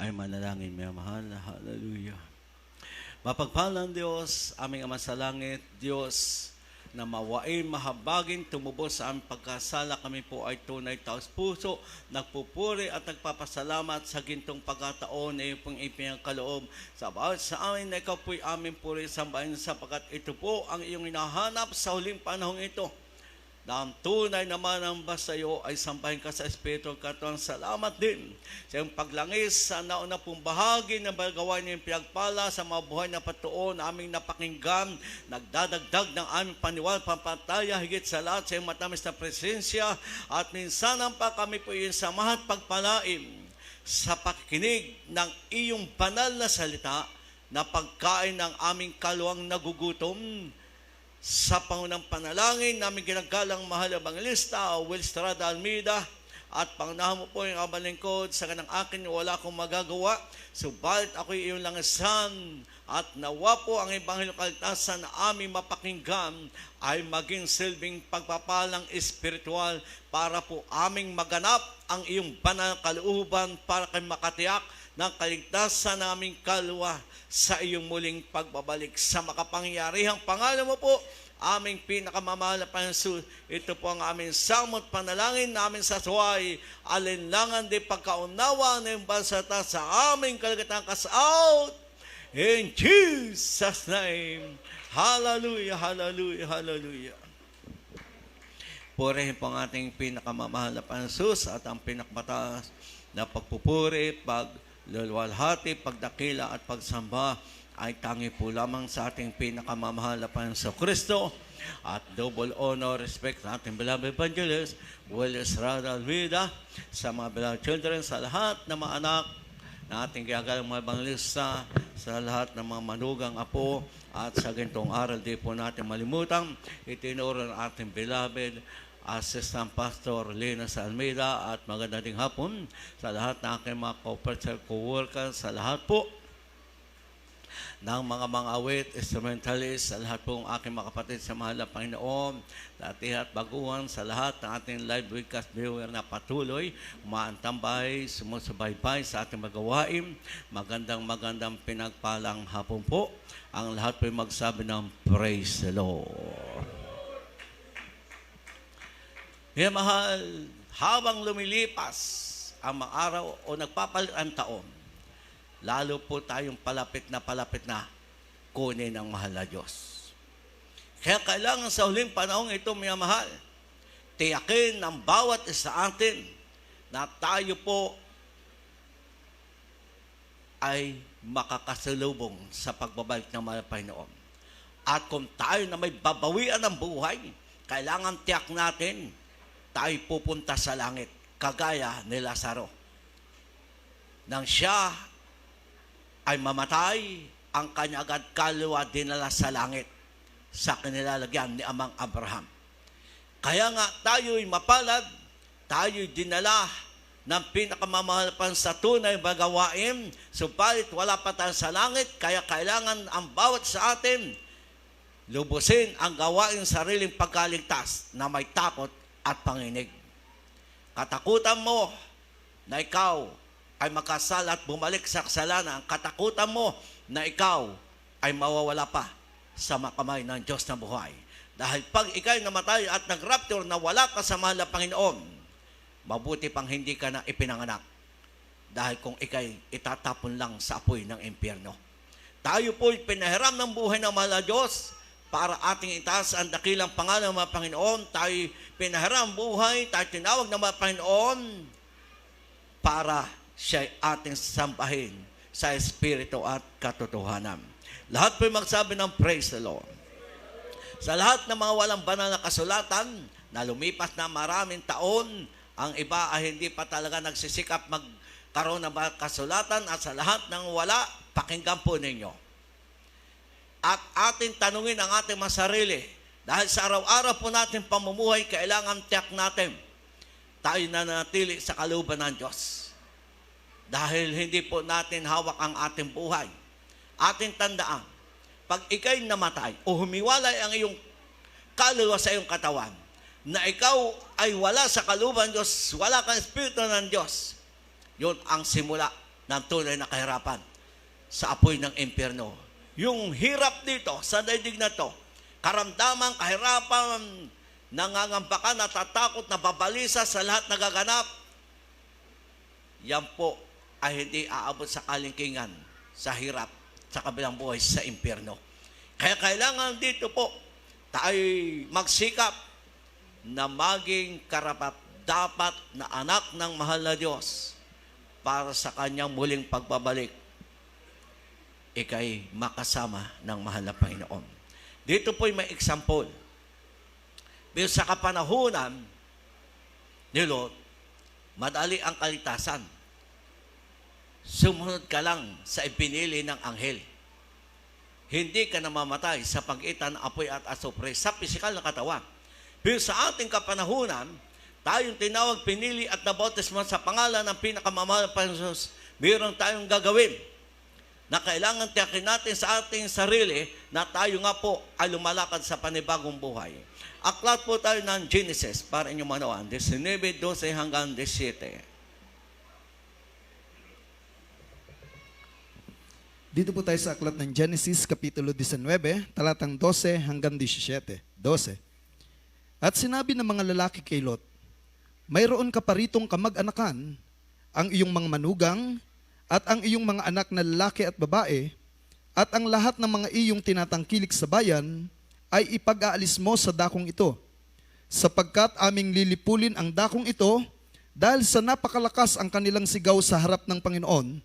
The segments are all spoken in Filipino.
ay manalangin, may mahal. Hallelujah. Mapagpalang Diyos, aming Ama sa langit, Diyos, na mawain, mahabagin, tumubos sa aming pagkasala. Kami po ay tunay taos puso, nagpupuri at nagpapasalamat sa gintong pagkataon na iyong pong ipinagkaloob sa bawat sa amin na ikaw po'y aming puri sambahin sapagkat ito po ang iyong hinahanap sa huling panahong ito. Na ang tunay naman ang basta iyo ay sambahin ka sa Espiritu Katuang. Salamat din sa iyong paglangis sa nauna pong bahagi ng gawain niyong pinagpala sa mga buhay na patuon na aming napakinggan, nagdadagdag ng aming paniwala, pampataya, higit sa lahat sa iyong matamis na presensya at minsanan pa kami po iyong samahan pagpalaim sa pakikinig ng iyong banal na salita na pagkain ng aming kaluwang nagugutom. Sa pangunang panalangin namin ginagalang mahal na Evangelista Will Estrada Almeida at pangunahan mo po yung abang lingkod sa kanang akin wala akong magagawa, subalit ako'y iyong langasan at nawa po ang Ebanghelyo Kaligtasan na aming mapakinggan ay maging silbing pagpapalang espiritual para po aming maganap ang iyong banal kalooban para kay makatiyak ng kaligtasan ng aming kalwa sa iyong muling pagbabalik. Sa makapangyarihang pangalan mo po, aming pinakamamahal na Panginoon, ito po ang aming samot panalangin namin sa suway, alinlangan di pagkaunawa na yung bansalata sa aming kalagatan kasaot. In Jesus' name, hallelujah, hallelujah, hallelujah. Purihin po ang ating pinakamamahal na Panginoon at ang pinakamataas na pagpupuri, pagluluwalhati, pagdakila at pagsamba ay tangi po lamang sa ating pinakamamahal na Panginoon Kristo at double honor, respect sa ating beloved evangelist, Will Estrada Almeida, sa mga beloved children, sa lahat ng mga anak na ating gagalang mga evangelista, sa lahat ng mga manugang apo, at sa gintong aral di po natin malimutan, itinuro ng ating beloved Assistant Pastor Lina Almeida at maganda ding hapon sa lahat ng aking mga co-workers, sa lahat po ng mga awit, instrumentalist, sa lahat po ng aking mga kapatid sa mahal na Panginoon, dati at baguhan, sa lahat ng ating live webcast viewer na patuloy, umaantambay, sumusubaybay sa ating magawain. Magandang pinagpalang hapon po. Ang lahat po magsabi ng Praise the Lord. Kaya mahal, habang lumilipas ang mga araw o nagpapalit ang taon, lalo po tayong palapit na kunin ang mahal na Diyos. Kaya kailangan sa huling panahon ito, mga mahal, tiyakin ng bawat isa atin na tayo po ay makakasalubong sa pagbabalik ng mahal na Panginoon. At kung tayo na may babawian ng buhay, kailangan tiyak natin tayo pupunta sa langit, kagaya ni Lazaro. Nang siya ay mamatay, ang kanya agad kaluluwa dinala sa langit sa kinilalagyan ni Amang Abraham. Kaya nga tayo'y mapalad, tayo'y dinala ng pinakamamahal pa sa tunay bagawain, subalit wala pa tayo sa langit, kaya kailangan ang bawat sa atin lubusin ang gawain sariling pagkaligtas na may takot at panginig. Katakutan mo na ikaw ay makasala at bumalik sa kasalanan. Katakutan mo na ikaw ay mawawala pa sa makamay ng Diyos na buhay. Dahil pag ikay namatay at nag-rapture na wala ka sa mahal na Panginoon, mabuti pang hindi ka na ipinanganak. Dahil kung ikay itatapon lang sa apoy ng impyerno. Tayo po'y pinahiram ng buhay ng mahal na Diyos para ating itaas ang dakilang pangalan ng mga Panginoon. Tayo pinahiram buhay, tayo tinawag ng mga Panginoon para siya'y ating sambahin sa Espiritu at katotohanan. Lahat po'y magsabi ng Praise the Lord. Sa lahat ng mga walang banal na kasulatan na lumipas na maraming taon, ang iba ay hindi pa talaga nagsisikap magkaroon ng kasulatan, at sa lahat ng wala, pakinggan po ninyo. At ating tanungin ang ating mga sarili, dahil sa araw-araw po natin pamumuhay, kailangan tiyak natin tayo nanatili sa kalooban ng Diyos. Dahil hindi po natin hawak ang ating buhay. Ating tandaan, pag ikay namatay o humiwalay ang iyong kaluluwa sa iyong katawan, na ikaw ay wala sa kalooban ng Diyos, wala kang Espiritu ng Diyos, yun ang simula ng tunay na kahirapan sa apoy ng impyerno. Yung hirap dito sa daigdig na to, karamdaman, kahirapan, nangangamba ka, natatakot, nababalisa sa lahat nagaganap, yan po ay hindi aabot sa kalingkingan, sa hirap, sa kabilang buhay, sa impyerno. Kaya kailangan dito po tayo magsikap na maging karapat-dapat na anak ng mahal na Diyos para sa kanyang muling pagbabalik, ikay makasama ng mahal na Panginoon. Dito po'y may example. Pero sa kapanahunan ni Lot, madali ang kaligtasan. Sumunod ka lang sa ipinili ng anghel. Hindi ka namamatay sa pagitan ng apoy at asupre sa pisikal na katawan. Pero sa ating kapanahunan, tayong tinawag, pinili at nabautismo sa pangalan ng pinakamamahal na Panginoon, mayroon tayong gagawin na kailangan tiyakin natin sa ating sarili na tayo nga po ay lumalakad sa panibagong buhay. Aklat po tayo ng Genesis para inyong manawan, 19:12 hanggang 17. Dito po tayo sa aklat ng Genesis, Kapitulo 19, talatang 12 hanggang 17. 12. At sinabi ng mga lalaki kay Lot, mayroon ka pa ritong kamag-anakan, ang iyong mga manugang, at ang iyong mga anak na lalaki at babae, at ang lahat ng mga iyong tinatangkilik sa bayan, ay ipag-aalis mo sa dakong ito, sapagkat aming lilipulin ang dakong ito, dahil sa napakalakas ang kanilang sigaw sa harap ng Panginoon,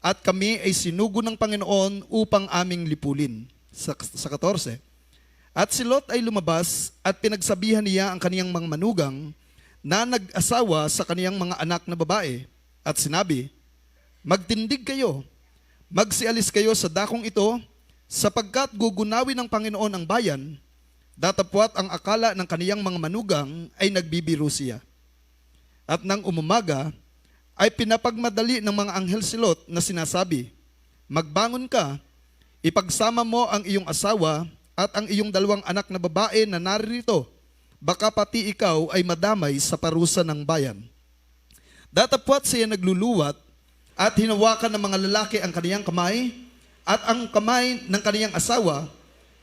at kami ay sinugo ng Panginoon upang aming lipulin. Sa 14. At si Lot ay lumabas at pinagsabihan niya ang kaniyang mga manugang na nag-asawa sa kaniyang mga anak na babae. At sinabi, magtindig kayo, magsialis kayo sa dakong ito, sapagkat gugunawin ng Panginoon ang bayan, datapwat ang akala ng kaniyang mga manugang ay nagbibiro siya. At nang umumaga, ay pinapagmadali ng mga anghel si Lot na sinasabi, magbangon ka, ipagsama mo ang iyong asawa at ang iyong 2 anak na babae na naririto, baka pati ikaw ay madamay sa parusa ng bayan. Datapwat siya nagluluwat at hinawakan ng mga lalaki ang kaniyang kamay at ang kamay ng kaniyang asawa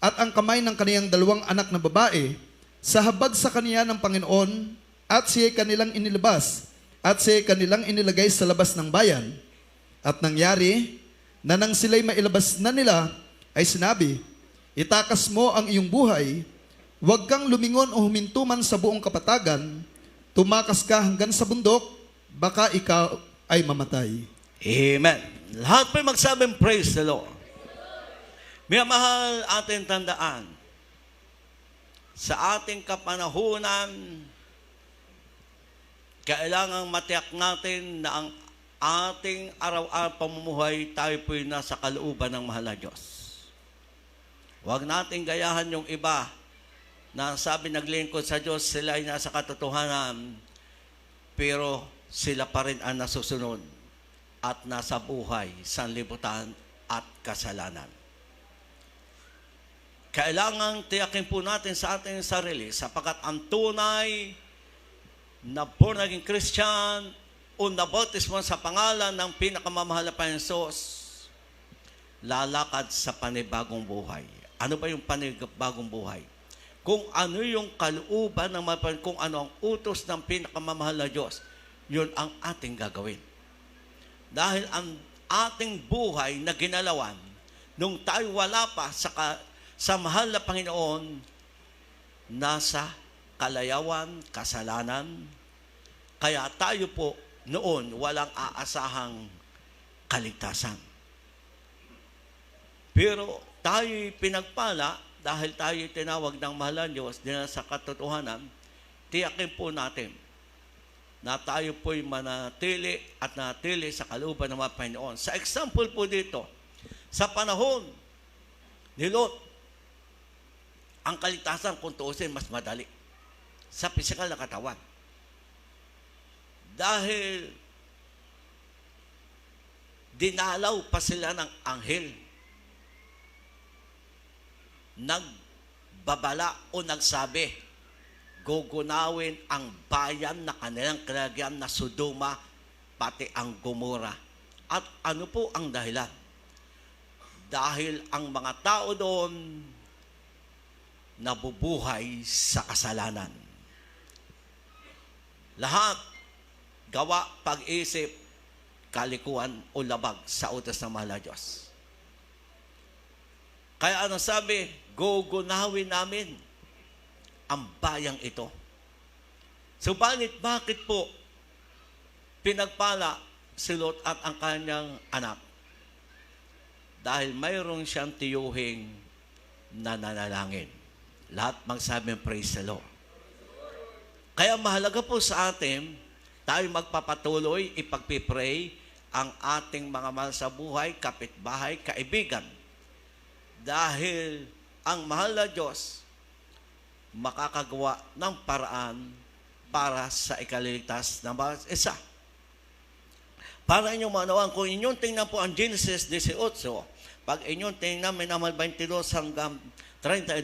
at ang kamay ng kaniyang 2 anak na babae sa habag sa kaniya ng Panginoon at siya kanilang inilabas at siya kanilang inilagay sa labas ng bayan. At nangyari na nang sila'y mailabas na nila, ay sinabi, itakas mo ang iyong buhay, huwag kang lumingon o huminto man sa buong kapatagan, tumakas ka hanggang sa bundok, baka ikaw ay mamatay. Amen. Lahat po'y magsabing praise the Lord. May mahal ating tandaan, sa ating kapanahunan, kailangang matiyak natin na ang ating araw-araw pamumuhay, tayo po'y nasa kalooban ng mahal na Diyos. Huwag natin gayahan yung iba na sabi naglingkod sa Diyos, sila ay nasa katotohanan, pero sila pa rin ang nasusunod at nasa buhay, sanlibutan at kasalanan. Kailangang tiyakin po natin sa ating sarili, sapagkat ang tunay na born again Christian o nabautismo sa pangalan ng pinakamamahal na Panginoon, lalakad sa panibagong buhay. Ano ba yung panibagong buhay? Kung ano yung kalooban ng kung ano ang utos ng pinakamamahal na Diyos, yun ang ating gagawin. Dahil ang ating buhay na ginalawan, nung tayo wala pa sa mahal na Panginoon, nasa kalayawan, kasalanan, kaya tayo po noon walang aasahang kaligtasan. Pero tayo'y pinagpala dahil tayo'y tinawag ng mahal ng Diyos din sa katotohanan, tiyakin po natin na tayo po'y manatili at natili sa kalooban ng mga Panginoon. Sa example po dito, sa panahon ni Lot, ang kaligtasan kung tuusin mas madali sa pisikal na katawan. Dahil dinalaw pa sila ng anghel. Nagbabala o nagsabi, gugunawin ang bayan na kanilang kinalagyan na Sodoma, pati ang Gomora, At ano po ang dahilan? Dahil ang mga tao doon nabubuhay sa kasalanan. Lahat gawa, pag-isip, kalikuan o labag sa utos ng mahal na Diyos. Kaya ano sabi? Gugunawin namin ang bayang ito. Subalit bakit po pinagpala si Lot at ang kanyang anak? Dahil mayroon siyang tiyuhing nananalangin. Lahat magsabi, praise the Lord. Kaya mahalaga po sa atin, tayo magpapatuloy, ipagpipray ang ating mga mahal sa buhay, kapitbahay, kaibigan. Dahil ang mahal na Diyos makakagawa ng paraan para sa ikaliligtas ng bawat isa. Para inyong manawang, kung inyong tingnan po ang Genesis 18, pag inyong tingnan, may naman 22 hanggang 32,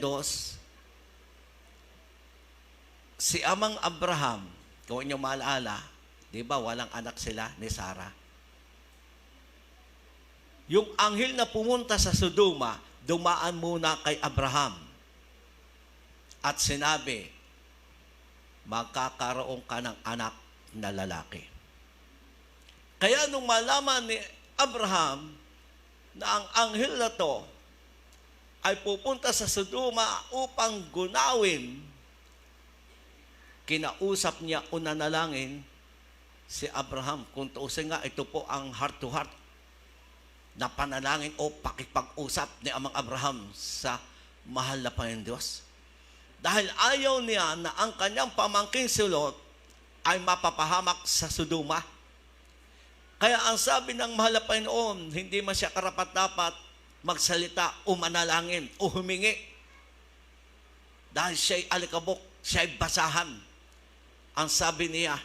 si Amang Abraham, kung inyong maalala, di ba walang anak sila ni Sarah? Yung anghel na pumunta sa Sodoma, dumaan muna kay Abraham at sinabi, magkakaroon ka ng anak na lalaki. Kaya nung malaman ni Abraham na ang anghel na to ay pupunta sa Sodoma upang gunawin, kinausap niya o nanalangin si Abraham. Kung tuusin nga, ito po ang heart-to-heart na panalangin o pakipag-usap ni Amang Abraham sa mahal na Panginoon Diyos. Dahil ayaw niya na ang kanyang pamangkin si Lot ay mapapahamak sa Sodoma. Kaya ang sabi ng mahal na Panginoon, hindi man siya karapat-dapat magsalita o manalangin o humingi. Dahil siya'y alikabok, siya'y basahan. Ang sabi niya,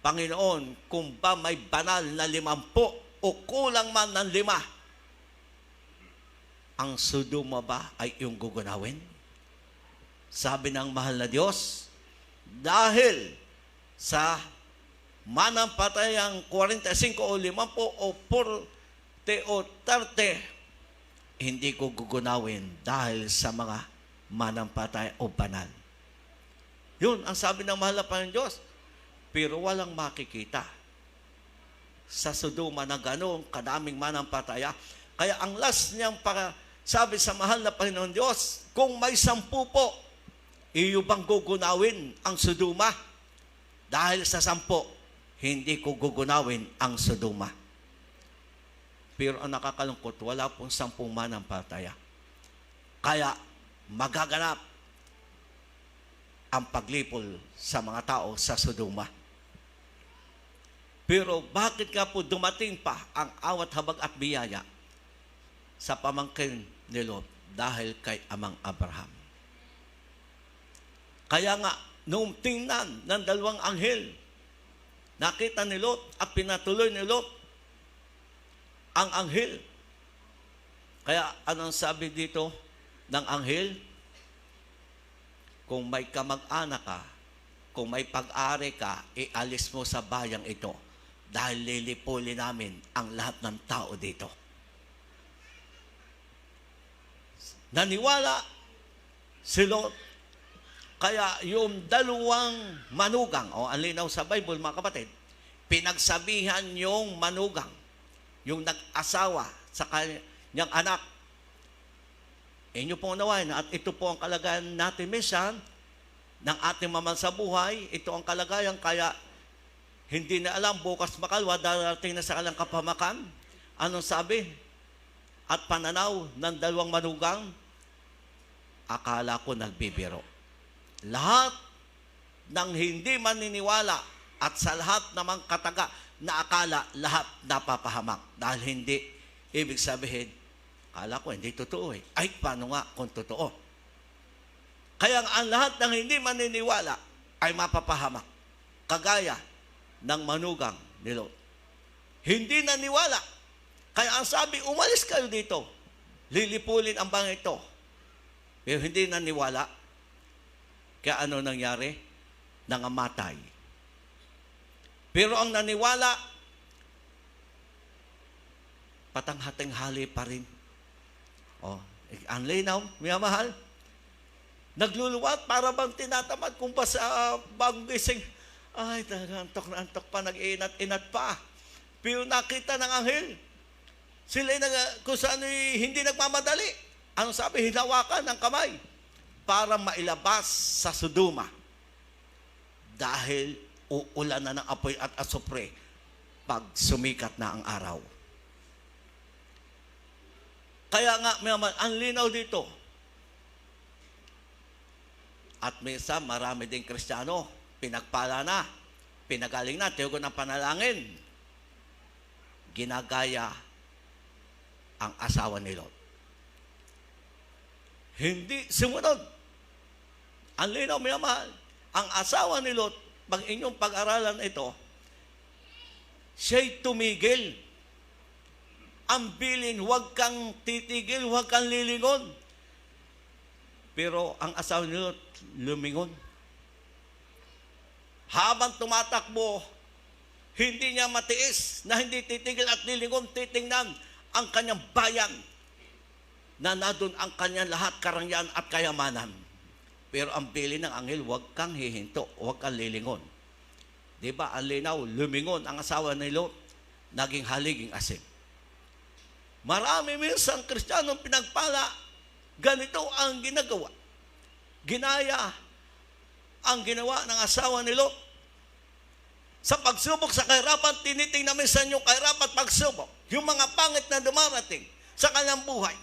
Panginoon, kung ba may banal na 50 o kulang man ng 5, ang Sodoma ba ay iyong gugunawin? Sabi ng mahal na Diyos, dahil sa manampatayang 45 o 50 o 40 o 30, hindi ko gugunawin dahil sa mga manampatay o banal. Yun ang sabi ng mahal na Panginoon Diyos. Pero walang makikita sa Sodoma na gano'ng kadaming manampataya. Kaya ang last niyang sabi sa mahal na Panginoon Diyos, kung may 10 po, iyo bang gugunawin ang Sodoma? Dahil sa 10, hindi ko gugunawin ang Sodoma. Pero ang nakakalungkot, wala pong 10 manampataya. Kaya magaganap ang paglipol sa mga tao sa Sodoma. Pero bakit nga po dumating pa ang awat habag at biyaya sa pamangkin ni Lot? Dahil kay Amang Abraham. Kaya nga, noong tingnan ng 2 anghel, nakita ni Lot at pinatuloy ni Lot ang anghel. Kaya anong sabi dito ng anghel? Kung may kamag-anak ka, kung may pag-ari ka, ialis mo sa bayang ito dahil lilipulin namin ang lahat ng tao dito. Naniwala si Lot. Kaya yung 2 manugang, o ang linaw sa Bible mga kapatid, pinagsabihan yung manugang, yung nag-asawa sa kanyang anak, inyo pong unawain, at ito po ang kalagayan natin minsan, ng ating mamahal sa buhay, ito ang kalagayan, kaya hindi na alam, bukas makalwa, darating na sa kalang kapamakan. Anong sabi? At pananaw ng 2 manugang, akala ko nagbibiro. Lahat ng hindi maniniwala at sa lahat namang kataga na akala, lahat napapahamak. Dahil hindi, ibig sabihin, akala ko hindi totoo eh. Ay, paano nga kung totoo? Kaya ang lahat ng hindi maniniwala ay mapapahamak. Kagaya ng manugang ni Lot. Hindi naniwala. Kaya ang sabi, umalis kayo dito. Lilipulin ang bang ito. Pero hindi naniwala. Kaya ano nangyari? Nangamatay. Pero ang naniwala, patanghating-hali pa rin. Oh, ang linaw, minamahal. Nagluluwat para bang tinatamad kung pa sa bagong gising. Ay, talaga, antok na antok pa, nag-inat-inat pa. Pero nakita ng anghel. Sila kung saan hindi nagmamadali. Ano sabi? Hinawakan ng kamay para mailabas sa Sodoma. Dahil uulan na ng apoy at asupre pag sumikat na ang araw. Kaya nga, ang linaw dito. At minsan, marami ding Kristiyano, pinagpala na, pinagaling na, tiyago ng panalangin. Ginagaya ang asawa ni Lot. Hindi sumunod. Ang linaw, minamahal. Ang asawa ni Lot, pag inyong pag-aralan ito, siya'y tumigil. Ang bilin, huwag kang titigil, huwag kang lilingon. Pero ang asawa ni Lot, lumingon. Habang tumatakbo, hindi niya matiis na hindi titigil at lilingon, titingnan ang kanyang bayan na nadun ang kanyang lahat karangyaan at kayamanan. Pero ang bilin ng anghel, huwag kang hihinto, huwag kang lilingon. Diba, ang linaw, lumingon ang asawa ni Lot, naging haliging asin. Marami minsan Kristiyanong pinagpala, ganito ang ginagawa. Ginaya ang ginawa ng asawa ni Lot. Sa pagsubok sa kahirapan, tinitingnan minsan yung kahirapan at pagsubok, yung mga pangit na dumarating sa kanyang buhay.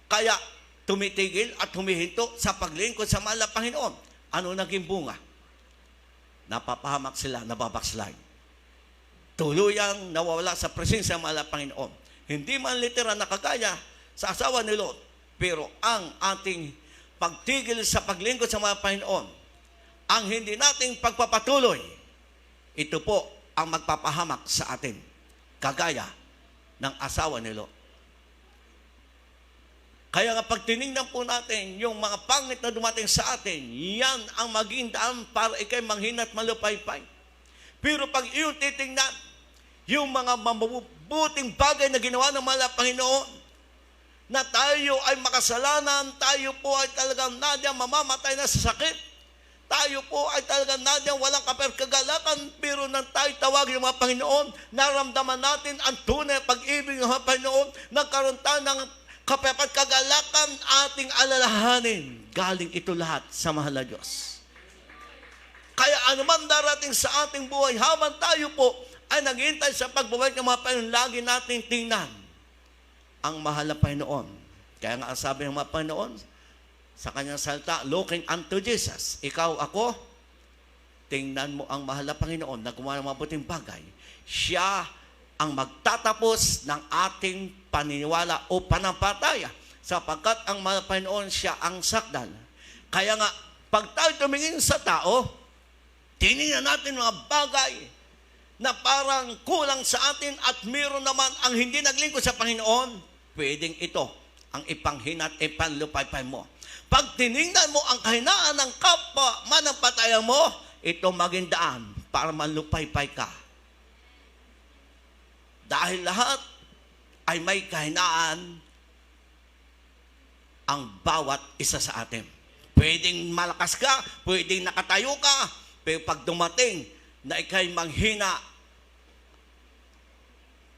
Kaya tumitigil at humihinto sa paglingkod sa mahal na Panginoon. Ano naging bunga? Napapahamak sila, nababakslay. Tuluyang nawawala sa presensya ng mahal na Panginoon. Hindi man literal na kagaya sa asawa ni Lot, pero ang ating pagtigil sa paglingkod sa mahal na Panginoon, ang hindi nating pagpapatuloy, ito po ang magpapahamak sa atin, kagaya ng asawa ni Lot. Kaya nga pag tinignan po natin yung mga pangit na dumating sa atin, yan ang maging daan para ikay manghinat malupaypay. Pero pag iyong titingnan, yung mga mabubuting bagay na ginawa ng mahal na Panginoon, na tayo ay makasalanan, tayo po ay talagang nadyang mamamatay na sa sakit, tayo po ay talagang nadyang walang kaperkagalakan, pero nang tayo tawagin ng mga Panginoon, naramdaman natin ang tunay pag-ibig ng mga Panginoon, nagkaroon tayo ng kapapat kagalakan, ating alalahanin. Galing ito lahat sa mahal na Diyos. Kaya anuman darating sa ating buhay, habang tayo po ay naghihintay sa pagbabalik ng mga Panginoon, lagi natin tingnan ang mahal na Panginoon. Kaya nga ang sabi ng mga Panginoon sa kanyang salita, looking unto Jesus. Ikaw, ako, tingnan mo ang mahal na Panginoon na gumawa ng mabuting bagay. Siya ang magtatapos ng ating paniniwala o panampalataya, sapagkat ang mahal na Panginoon, siya ang sakdal. Kaya nga, pag tayo tumingin sa tao, tinignan natin mga bagay na parang kulang sa atin at meron naman ang hindi naglingkod sa Panginoon, pwedeng ito ang ipanghinat, ipanlupaypay mo. Pag tinignan mo ang kahinaan ng kapwa manampalataya mo, ito maging daan para manlupaypay ka. Dahil lahat ay may kahinaan ang bawat isa sa atin. Pwedeng malakas ka, pwedeng nakatayo ka, pero pag dumating na ikay manghina,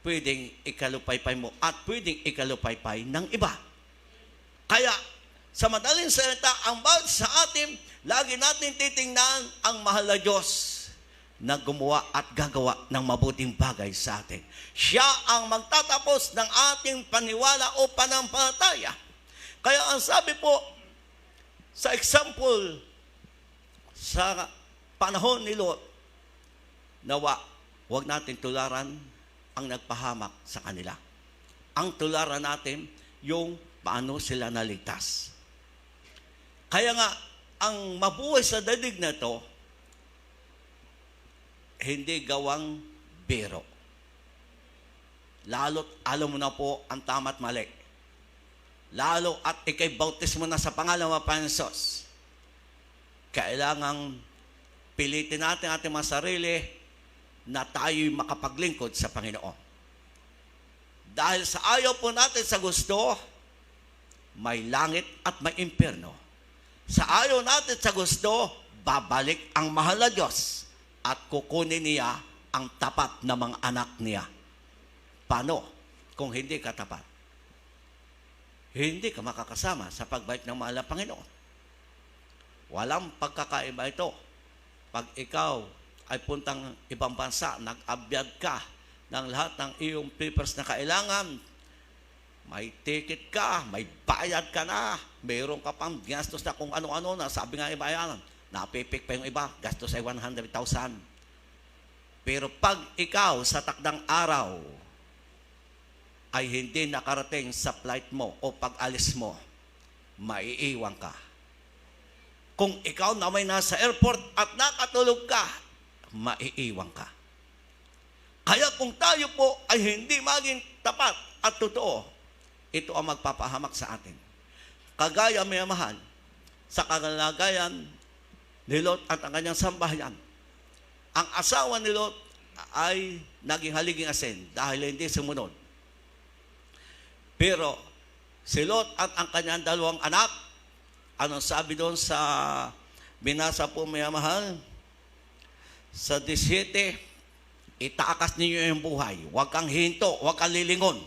pwedeng ikalupaypay mo at pwedeng ikalupaypay ng iba. Kaya, sa madaling salita, ang bawat sa atin, lagi natin titingnan ang mahal na Diyos na gumawa at gagawa ng mabuting bagay sa atin. Siya ang magtatapos ng ating paniwala o panampalataya. Kaya ang sabi po, sa example, sa panahon ni Lot, nawa, huwag natin tularan ang nagpahamak sa kanila. Ang tularan natin, yung paano sila naligtas. Kaya nga, ang mabuhay sa daigdig na to, hindi gawang biro. Lalo't alam mo na po ang tama't mali. Lalo at ikay bautismo na sa pangalan ng Panginoon Hesus. Kailangang pilitin natin ating mga sarili na tayo'y makapaglingkod sa Panginoon. Dahil sa ayaw po natin sa gusto, may langit at may impyerno. Sa ayaw natin sa gusto, babalik ang mahal na Diyos at kukunin niya ang tapat na mga anak niya. Paano kung hindi ka tapat? Hindi ka makakasama sa pagbalik ng mahal na Panginoon. Walang pagkakaiba ito. Pag ikaw ay puntang ibang bansa, nag-abyad ka ng lahat ng iyong papers na kailangan, may ticket ka, may bayad ka na, mayroon ka pang gastos na kung ano-ano na, sabi nga ibayaran, napipik pa yung iba, gastos ay 100,000. Pero pag ikaw sa takdang araw ay hindi nakarating sa flight mo o pag-alis mo, maiiwan ka. Kung ikaw na may nasa airport at nakatulog ka, maiiwan ka. Kaya kung tayo po ay hindi maging tapat at totoo, ito ang magpapahamak sa atin. Kagaya may mahal, sa kalagayan ni Lot at ang kanyang sambahayan, ang asawa ni Lot ay naging haliging asin dahil hindi sumunod. Pero si Lot at ang kanyang dalawang anak, anong sabi doon sa binasa po may mahal? Sa 17, itakas ninyo yung buhay. Huwag kang hinto, huwag kang lilingon.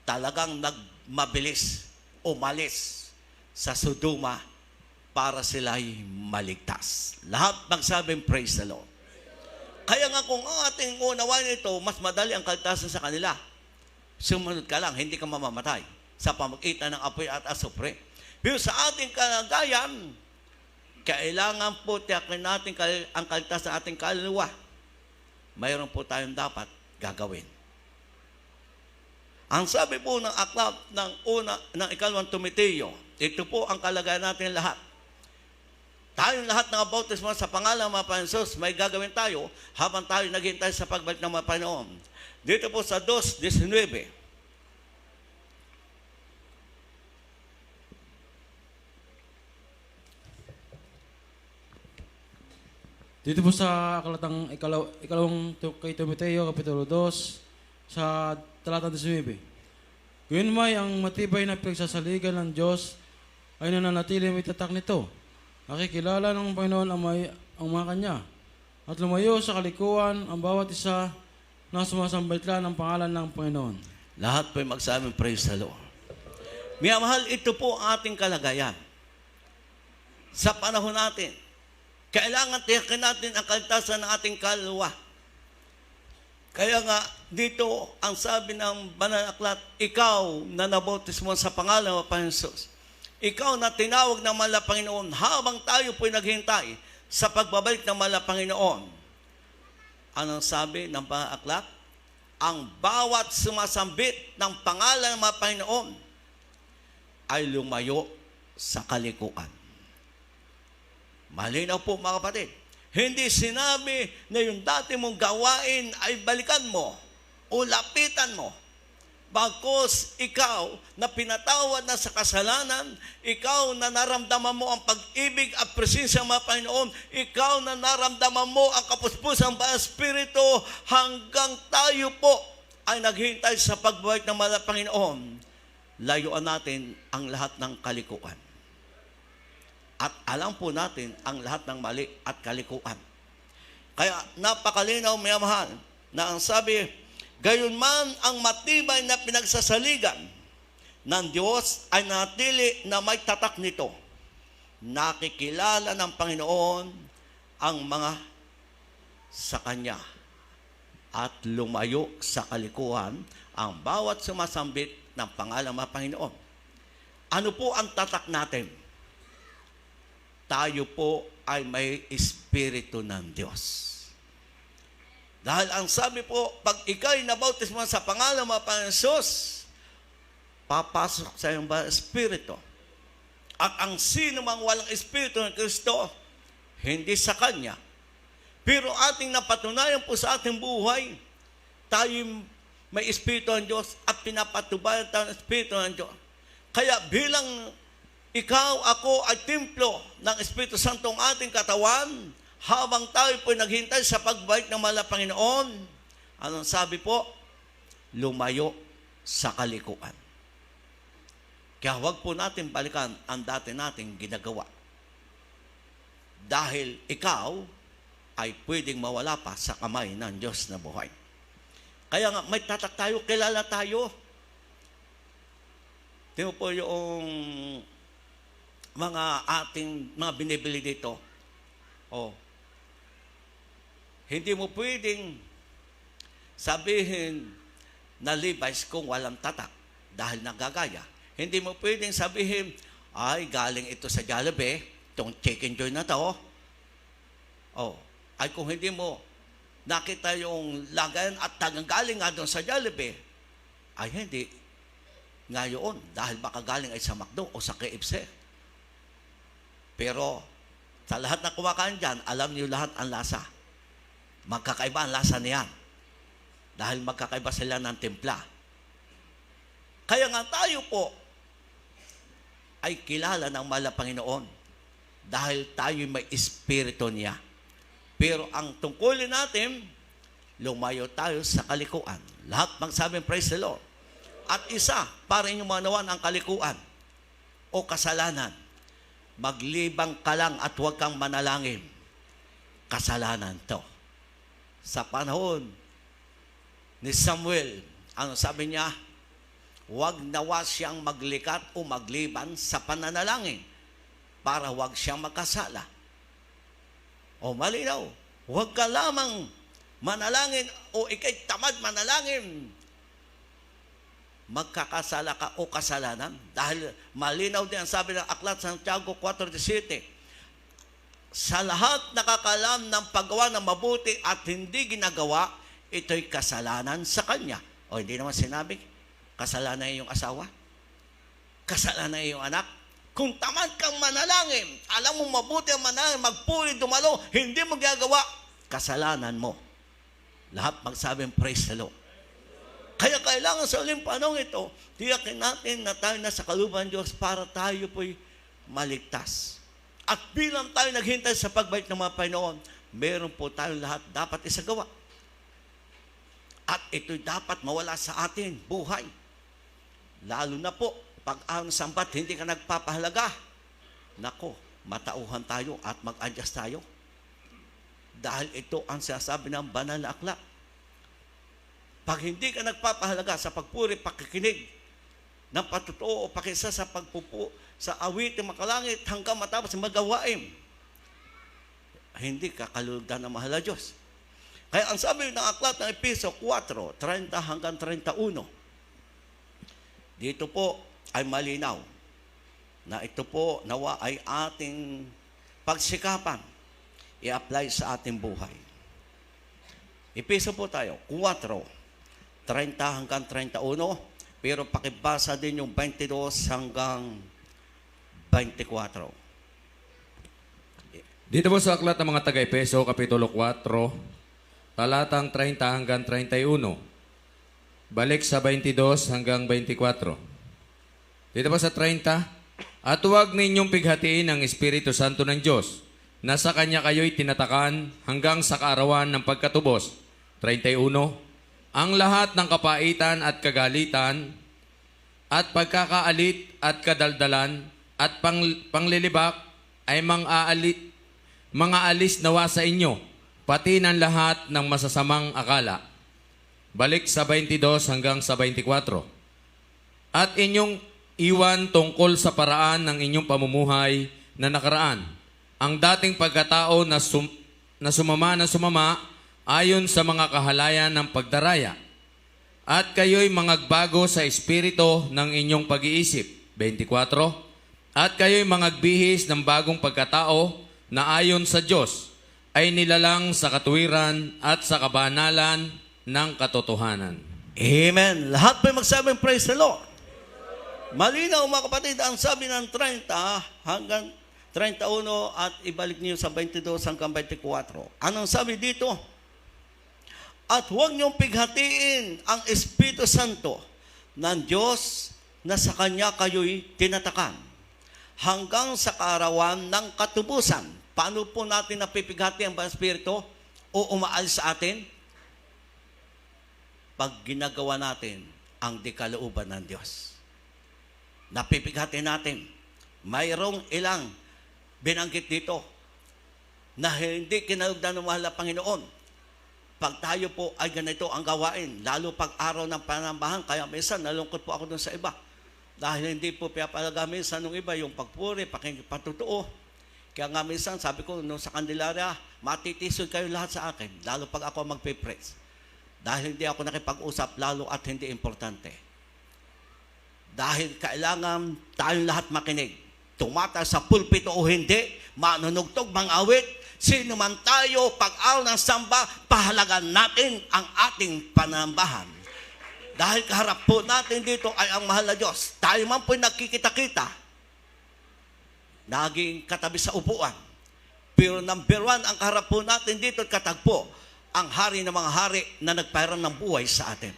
Talagang nagmabilis, umalis sa Sodoma para sila'y maligtas. Lahat magsabing praise the Lord. Kaya nga kung ang ating unawain ito, mas madali ang kaligtasan sa kanila. Sumunod ka lang, hindi ka mamamatay sa pamagitan ng apoy at asupre. Pero sa ating kalagayan, kailangan po tiyakin natin ang kaligtasan sa ating kaluluwa. Mayroon po tayong dapat gagawin. Ang sabi po ng aklat ng ikalawang Timoteo, ito po ang kalagayan natin lahat. Tayong lahat ng bautismo sa pangalan ng mga Panginoon, may gagawin tayo habang tayo naghihintay sa pagbalik ng mga Panginoon. Dito po sa 2:19. Dito po sa akalatang ikalawang kay Timoteo, Kapitulo 2, sa talata 19. Gayun may ang matibay na pinagsasaligan ng Diyos ay nananatili may tatak nito. Nakikilala ng Panginoon ang mga kanya. At lumayo sa kalikuan ang bawat isa na sumasambalit ng pangalan ng Panginoon. Lahat po ay magsabing praise the Lord. Minamahal, ito po ang ating kalagayan. Sa panahon natin, kailangan tiyakin natin ang kaligtasan ng ating kaluluwa. Kaya nga, dito ang sabi ng banal na aklat, ikaw na nabautismo sa pangalan ng Panginoon, ikaw na tinawag ng mahal na Panginoon, habang tayo po'y naghintay sa pagbabalik ng mahal na Panginoon. Anong sabi ng banal na aklat? Ang bawat sumasambit ng pangalan ng mga Panginoon ay lumayo sa kalikuan. Malinaw po mga kapatid. Hindi sinabi na yung dati mong gawain ay balikan mo o lapitan mo. Bagkus ikaw na pinatawad na sa kasalanan, ikaw na naramdaman mo ang pag-ibig at presensya ng mga Panginoon, ikaw na naramdaman mo ang kapuspusang ba Espiritu, hanggang tayo po ay naghihintay sa pagbabalik ng mga Panginoon, layuan natin ang lahat ng kalikuan. At alam po natin ang lahat ng mali at kalikuan. Kaya napakalinaw, may mahal, na ang sabi, gayon man ang matibay na pinagsasaligan ng Diyos ay natili na may tatak nito. Nakikilala ng Panginoon ang mga sa Kanya at lumayo sa kalikuan ang bawat sumasambit ng pangalan ng Panginoon. Ano po ang tatak natin? Tayo po ay may Espiritu ng Diyos. Dahil ang sabi po, pag ikaw'y nabautismo sa pangalan ng Panginoon, papasok sa iyong Espiritu. At ang sino mang walang Espiritu ng Kristo, hindi sa Kanya. Pero ating napatunayan po sa ating buhay, tayo may Espiritu ng Diyos at pinapatubayan tayo ng Espiritu ng Diyos. Kaya bilang ikaw, ako ay templo ng Espiritu Santong ating katawan, habang tayo po naghintay sa pagbalik ng mahal na Panginoon. Anong sabi po? lumayo sa kalikuan. Kaya huwag po natin balikan ang dati nating ginagawa. Dahil ikaw ay pwedeng mawala pa sa kamay ng Diyos na buhay. Kaya nga, may tatak tayo, kilala tayo. Tingnan po yung mga ating mga binibili dito. Oh. Hindi mo pwedeng sabihin na Levi's kung walang tatak dahil nagagaya. Hindi mo pwedeng sabihin, ay, galing ito sa Jollibee, itong chicken joy na to. Oh. Ay, kung hindi mo nakita yung lagayan at galing nga doon sa Jollibee, ay hindi ngayon dahil baka galing ay sa McDo o sa KFC. Pero sa lahat na kumakain dyan, alam niyo lahat ang lasa. Magkakaiba ang lasa niyan. Dahil magkakaiba sila ng timpla. Kaya nga tayo po ay kilala ng mahal na Panginoon dahil tayo may espiritu niya. Pero ang tungkulin natin, lumayo tayo sa kalikuan. Lahat magsabing praise the Lord. At isa, para inyong manawan ang kalikuan o kasalanan, maglibang ka lang at huwag kang manalangin. Kasalanan to. Sa panahon ni Samuel, ano sabi niya? Huwag nawa siyang maglikat o magliban sa pananalangin para huwag siyang makasala. O malinaw, huwag ka lamang manalangin o ikay tamad manalangin. Magkakasala ka o kasalanan. Dahil malinaw din ang sabi ng aklat sa Santiago 4:17. Sa lahat nakakalam ng paggawa ng mabuti at hindi ginagawa, ito'y kasalanan sa kanya. O hindi naman sinabi, kasalanan yung asawa? Kasalanan yung anak? Kung tamad kang manalangin, alam mo mabuti ang manalangin, magpuri, dumalo, hindi mo gagawa, kasalanan mo. Lahat magsabing praise the Lord. Kaya kailangan sa uling panahon ito, tiyakin natin na tayo na sa kalooban ng Diyos para tayo po'y maligtas. At bilang tayo naghintay sa pagbalik ng mga Panginoon, meron po tayong lahat dapat isagawa. At ito'y dapat mawala sa atin, buhay. Lalo na po, pag ang sambat, hindi ka nagpapahalaga. Nako, matauhan tayo at mag-adjust tayo. Dahil ito ang sinasabi ng banal na aklat. Pag hindi ka nagpapahalaga sa pagpuri, pakikinig ng patutuo o pakisa sa pagpupo, sa awiting makalangit hanggang matapos magawain, hindi ka kalugdan ng mahal na Diyos. Kaya ang sabi ng aklat ng Efeso 4:30 hanggang 31, dito po ay malinaw na ito po nawa ay ating pagsikapan i-apply sa ating buhay. Efeso po tayo, 4:30 hanggang 31, pero pakibasa din yung 22 hanggang 24. Dito po sa aklat ng mga taga-Efeso, Kapitulo 4, talatang 30 hanggang 31. Balik sa 22 hanggang 24. Dito po sa 30, at huwag ninyong pighatiin ang Espiritu Santo ng Diyos, na sa Kanya kayo'y tinatakan hanggang sa kaarawan ng pagkatubos. 31, ang lahat ng kapaitan at kagalitan, at pagkakaalit at kadaldalan, at panglilibak ay mga alis nawa sa inyo, pati ng lahat ng masasamang akala. Balik sa 22 hanggang sa 24. At inyong iwan tungkol sa paraan ng inyong pamumuhay na nakaraan, ang dating pagkatao na sumama ayon sa mga kahalayan ng pagdaraya. At kayo'y mangagbago sa espiritu ng inyong pag-iisip. 24. At kayo'y mangagbihis ng bagong pagkatao na ayon sa Diyos ay nilalang sa katuwiran at sa kabanalan ng katotohanan. Amen. Lahat po magsabing praise the Lord. Malinaw mga kapatid, ang sabi ng 30 hanggang 31 at ibalik niyo sa 22 hanggang 24. Anong sabi dito? At huwag niyong pighatiin ang Espiritu Santo ng Diyos na sa Kanya kayo'y tinatakan hanggang sa kaarawan ng katubusan. Paano po natin napipighati ang Espiritu o umaalis sa atin? pag ginagawa natin ang dikalooban ng Diyos. Napipighatin natin. Mayroong ilang binanggit dito na hindi kinalugdan ng mahal na Panginoon. Pag tayo po ay ganito ang gawain, lalo pag araw ng panambahan, kaya minsan nalungkot po ako dun sa iba. Dahil hindi po pinapalaga minsan ng iba yung pagpuri, pakipatutuo. Kaya nga minsan, sabi ko nung sa Candelaria, matitisod kayo lahat sa akin, lalo pag ako magpipreach. Dahil hindi ako nakipag-usap, lalo at hindi importante. Dahil kailangan tayong lahat makinig. Tumata sa pulpito o hindi, manunugtog, mangawit, sino man tayo, pag-araw ng samba, pahalagan natin ang ating panambahan. Dahil kaharap po natin dito ay ang mahal na Diyos. Tayo man po'y nagkikita-kita, naging katabi sa upuan. Pero number one, ang kaharap po natin dito at katagpo, ang hari ng mga hari na nagpairan ng buhay sa atin.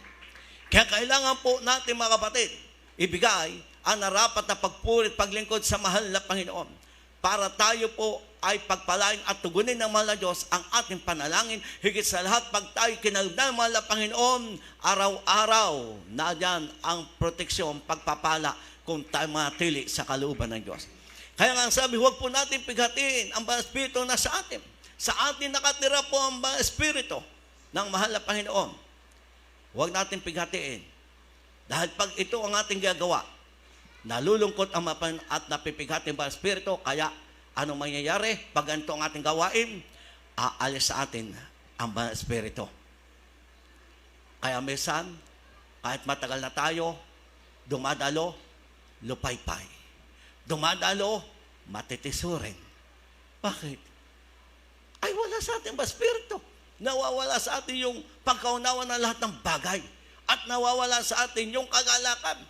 Kaya kailangan po natin mga kapatid, ibigay ang narapat na pagpuri at paglingkod sa mahal na Panginoon para tayo po ay pagpalain at tugunin ng mahal na Diyos ang ating panalangin. Higit sa lahat, pag tayo kinalugdan ng mahal na Panginoon, araw-araw na dyan ang proteksyon, pagpapala kung tayo manatili sa kalooban ng Diyos. Kaya nga ang sabi, huwag po natin pighatiin ang Banal Espiritu na sa atin. Sa atin nakatira po ang Banal Espiritu ng mahal na Panginoon. Huwag natin pighatiin. Dahil pag ito ang ating gagawa, nalulungkot ang mapan at napipighati ang Banal Espiritu, kaya ano mangyayari pag ganito ang ating gawain? Aalis sa atin ang Banal Espiritu. Kaya minsan, kahit matagal na tayo, dumadalo, lupaypay. Dumadalo, matitisurin. Bakit? Ay wala sa ating Banal Espiritu. Nawawala sa atin yung pagkaunawa ng lahat ng bagay. At nawawala sa atin yung kagalakan.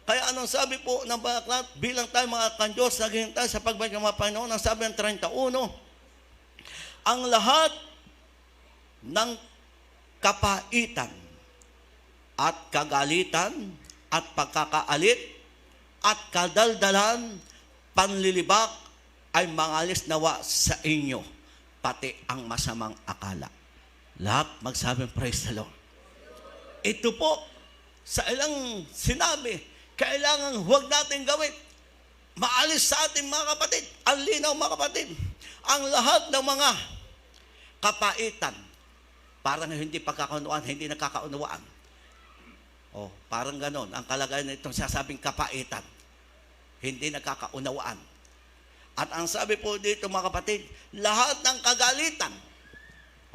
Kaya anong sabi po ng Baklat, bilang tayo mga kan-Diyos, naging tayo sa pagbalik ng mga Panginoon, ang sabi ng 31, ang lahat ng kapaitan at kagalitan at pagkakaalit at kadaldalan, panlilibak ay mangalis nawa sa inyo, pati ang masamang akala. Lahat magsabi, praise the Lord. Ito po, sa ilang sinabi, kailangan huwag natin gawin. Maalis sa ating mga kapatid. Ang linaw mga kapatid. Ang lahat ng mga kapaitan, parang hindi pagkakaunawaan, hindi nakakaunawaan. Oh, parang ganon. Ang kalagayan nitong sasabing kapaitan, hindi nakakaunawaan. At ang sabi po dito mga kapatid, lahat ng kagalitan.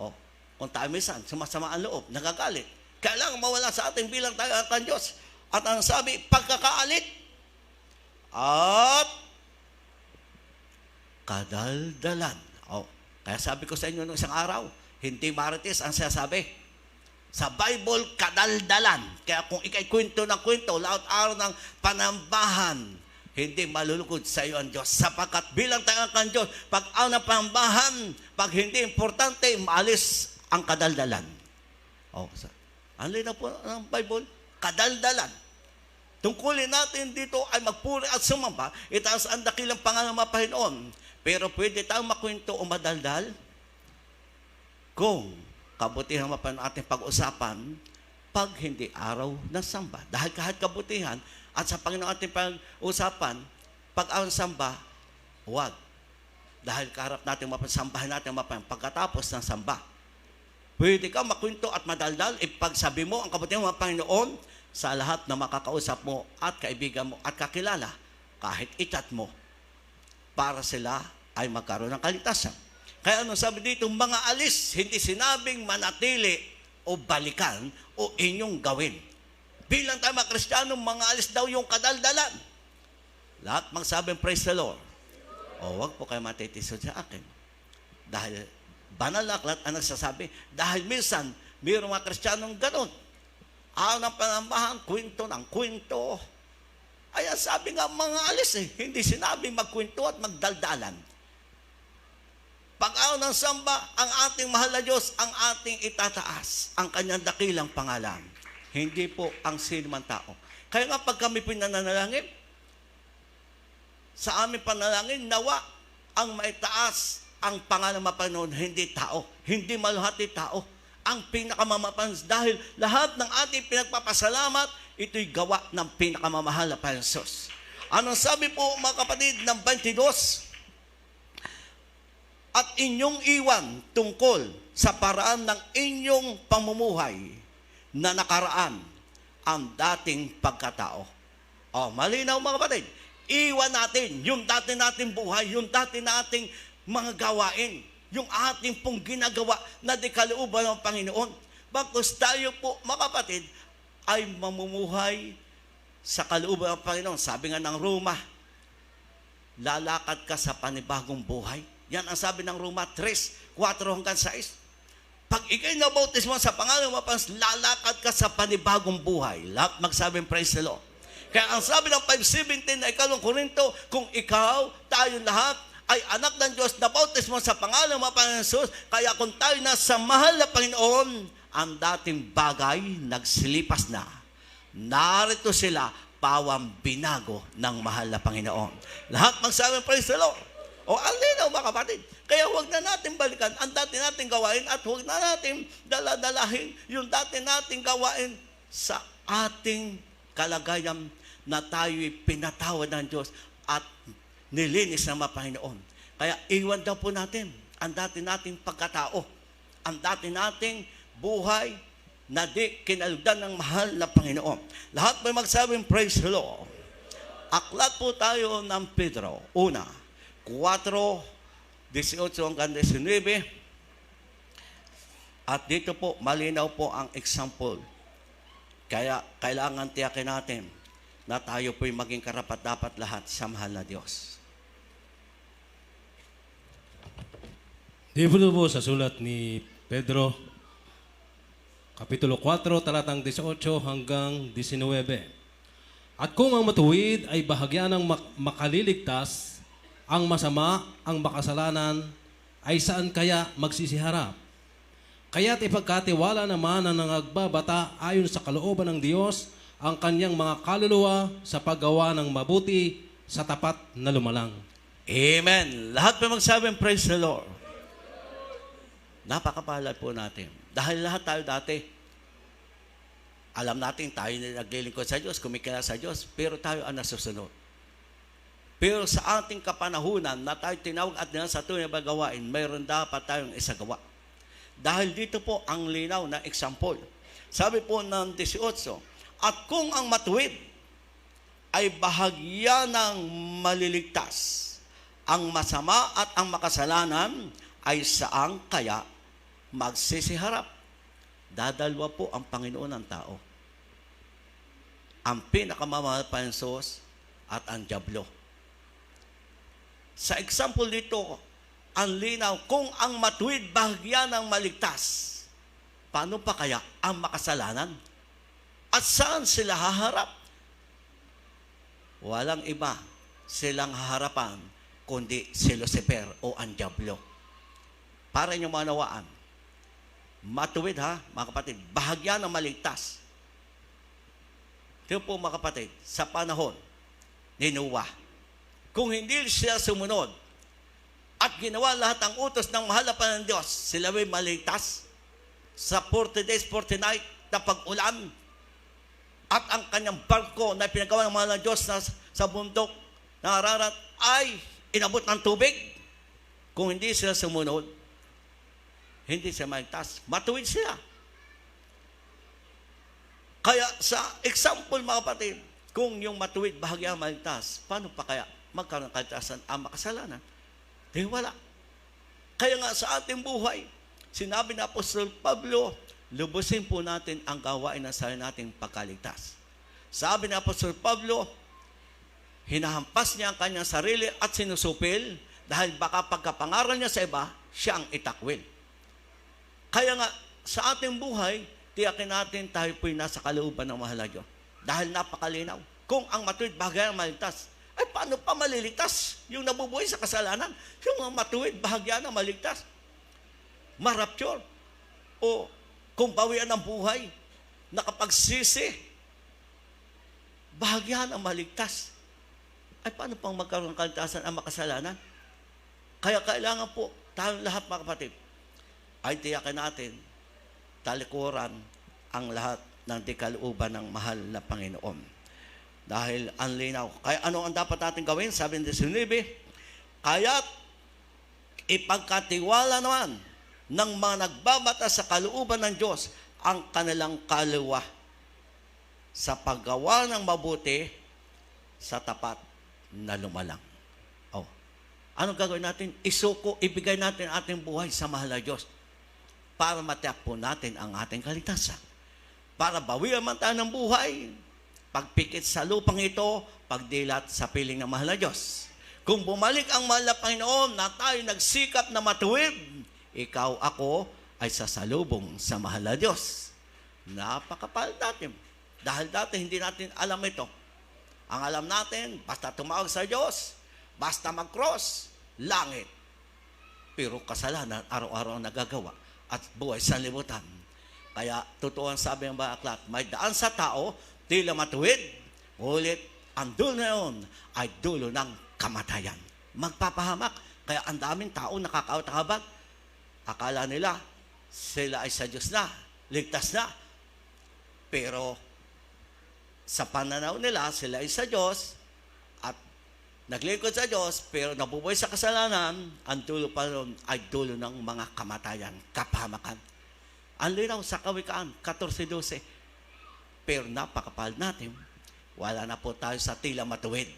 Oh, kung tayo minsan, sumasama ang loob, nagagalit. Kailangan mawala sa ating bilang tayo at ang Diyos. At ang sabi, pagkakaalit at kadaldalan. Oh, kaya sabi ko sa inyo nung isang araw, hindi marites ang sasabi. Sa Bible, kadaldalan. Kaya kung ikay kwento ng kwento, lahat araw ng panambahan, hindi malulugod sa iyo ang Diyos. Sapagkat bilang tayo ang Diyos, pag araw ng panambahan, pag hindi importante, maalis ang kadaldalan. Oh, ang linaw po ng Bible, kadaldalan. Tungkulin natin dito ay magpuri at sumamba, itaas ang dakilang pangalan ng Panginoon. Pero pwede tayong makwento o madaldal kung kabutihan mapan ating pag-usapan pag hindi araw ng samba. Dahil kahit kabutihan at sa Panginoon ating pag-usapan, pag araw ng samba, huwag. Dahil kaharap natin mapasambahin natin pagkatapos ng samba. Pwede ka makwento at madaldal, ipagsabi mo ang kabutihan ng Panginoon sa lahat na makakausap mo at kaibigan mo at kakilala, kahit itat mo, para sila ay magkaroon ng kaligtasan. Kaya ano sabi dito, mga alis, hindi sinabing manatili o balikan o inyong gawin. Bilang tayo mga Kristiyano, mga alis daw yung kadaldalan. Lahat magsabing praise the Lord. O wag po kayo matitisod sa akin. Dahil banal na aklat ang nagsasabi, dahil minsan, mayroong mga Kristiyanong ganon. Araw ng panambahan, kwento ng kwento. Ay, sabi nga mga alis hindi sinabing magkwento at magdaldalan. Pag araw ng samba, ang ating mahal na Diyos, ang ating itataas, ang kanyang dakilang pangalan. Hindi po ang sinumang tao. Kaya nga pag kami pinananalangin, sa aming panalangin, nawa ang maitaas ang pangalan ng Panginoon, hindi tao. Hindi maluhati tao. ang pinakamamapans dahil lahat ng ating pinagpapasalamat, ito'y gawa ng pinakamamahal na Panginoong Hesus. Anong sabi po mga kapatid ng 22? At inyong iwan tungkol sa paraan ng inyong pamumuhay na nakaraan ang dating pagkatao. O, malinaw mga kapatid. Iwan natin yung dati nating buhay, yung dati nating mga gawain, yung ating pong ginagawa na di kalooban ng Panginoon. Bagkus tayo po mga kapatid ay mamumuhay sa kalooban ng Panginoon. Sabi nga ng Roma, lalakad ka sa panibagong buhay. Yan ang sabi ng Roma 3:4 hanggang 6. Pag ikay nabautismo sa pangalan ng Mapans, lalakad ka sa panibagong buhay. Lahat magsabing praise the Lord. Kaya ang sabi ng 5:17 na 2 Korinto, kung ikaw, tayo lahat, ay anak ng Diyos na bautismo sa pangalan ng Panginoon Jesus, kaya kung tayo na sa mahal na Panginoon, ang dating bagay nagsilipas na. Narito sila, pawang binago ng mahal na Panginoon. Lahat magsabing praise the Lord. O alinaw mga kapatid. Kaya huwag na natin balikan ang dati nating gawain at huwag na natin daladalahin yung dati nating gawain sa ating kalagayan na tayo'y pinatawad ng Diyos at nilinis ng Panginoon. Kaya iwan daw po natin ang dati nating pagkatao, ang dati nating buhay na di kinalugdan ng mahal na Panginoon. Lahat may magsabing praise the Lord. Aklat po tayo ng Pedro, 4:18 hanggang 19. At dito po, malinaw po ang example. Kaya kailangan tiyakin natin na tayo po'y maging karapat-dapat lahat sa mahal na Diyos. Dito po sa sulat ni Pedro, Kapitulo 4, talatang 18 hanggang 19. At kung ang matuwid ay bahagya ng makaliligtas, ang masama, ang makasalanan, ay saan kaya magsisiharap? Kaya't ipagkatiwala naman ang nangagbabata ayon sa kalooban ng Diyos ang kanyang mga kaluluwa sa paggawa ng mabuti sa tapat na lumalang. Amen. Lahat pa magsabing praise the Lord. Napakapalad po natin. Dahil lahat tayo dati, alam natin tayo na naglilingkod sa Diyos, kumikila sa Diyos, pero tayo ang nasusunod. Pero sa ating kapanahunan na tayo tinawag at nila sa tunay na gawain, mayroon dapat tayong isagawa. Dahil dito po ang linaw na example. Sabi po ng 18, at kung ang matuwid ay bahagya ng maliligtas, ang masama at ang makasalanan ay saang kaya magsisiharap. Dadalwa po ang Panginoon ng tao. Ang pinakamamahal pa ng Diyos at ang dyablo. Sa example dito, ang linaw, kung ang matuwid bahagya ng maligtas, paano pa kaya ang makasalanan? At saan sila haharap? Walang iba silang haharapan kundi si Lucifer o ang dyablo. Para inyong manawaan, matuwid ha, mga kapatid, bahagya ng maligtas. Ito po mga kapatid, sa panahon ni Noah, kung hindi siya sumunod at ginawa lahat ng utos ng mahal na Panginoon ng Diyos, sila may maligtas sa 40 days, 40 night na pag-ulan at ang kanyang barko na pinagawa ng mahal ng Diyos sa bundok na Ararat ay inabot ng tubig. Kung hindi sila sumunod, hindi sila maligtas. Matuwid sila. Kaya sa example mga kapatid, kung yung matuwid bahagya maligtas, paano pa kaya magkaroon ng kaligtasan ang makasalanan? Di wala. Kaya nga sa ating buhay, sinabi na Apostol Pablo, lubusin po natin ang gawain ng sarili nating pagkaligtas. Sabi na Apostol Pablo, hinahampas niya ang kanyang sarili at sinusupil dahil baka pagkapangaral niya sa iba, siya ang itakwil. Kaya nga, sa ating buhay, tiyakin natin tayo po'y nasa kalooban ng mahal na Diyos. Dahil napakalinaw. Kung ang matuwid bahagya ng maligtas, ay paano pa maliligtas yung nabubuhay sa kasalanan? Yung matuwid bahagya ng maligtas. Marapture. O kung bawian ng buhay, nakapagsisi, bahagya ng maligtas. Ay paano pang magkaroon ng kaligtasan ang makasalanan? Kaya kailangan po, tayong lahat mga kapatid, ay tiyakin natin talikuran ang lahat ng dikalooban ng mahal na Panginoon. Dahil ang linaw. Kaya ano ang dapat natin gawin? Sabi ng 19, kaya't ipagkatiwala naman ng mga nagbabata sa kalooban ng Diyos ang kanilang kaluluwa sa paggawa ng mabuti sa tapat na lumalang. Oh. Anong gagawin natin? Isuko, ibigay natin ating buhay sa mahal na Diyos para matiyak po natin ang ating kaligtasan. Para bawian man tayo ng buhay, pagpikit sa lupang ito, pagdilat sa piling ng mahal na Diyos. Kung bumalik ang mahal na Panginoon na tayo nagsikap na matuwid, ikaw, ako, ay sasalubong sa mahal na Diyos. Napakapal natin. Dahil dati hindi natin alam ito. Ang alam natin, basta tumawag sa Diyos, basta mag-cross, langit. Pero kasalanan, araw-araw nagagawa at buhay sa libutan. Kaya, totoo ang sabi ng Aklat, may daan sa tao, tila matuwid, ulit, ang dulo na yun ay dulo ng kamatayan. Magpapahamak. Kaya ang daming tao nakakatakabag. Akala nila, sila ay sa Diyos na, ligtas na. Pero, sa pananaw nila, sila ay sa Diyos, at naglingkod sa Diyos, pero nabubuhay sa kasalanan, ang dulo pa rin ay dulo ng mga kamatayan, kapahamakan. Ang linaw sa Kawikaan, 14:12. Pero napakapal natin, wala na po tayo sa tila matuwid.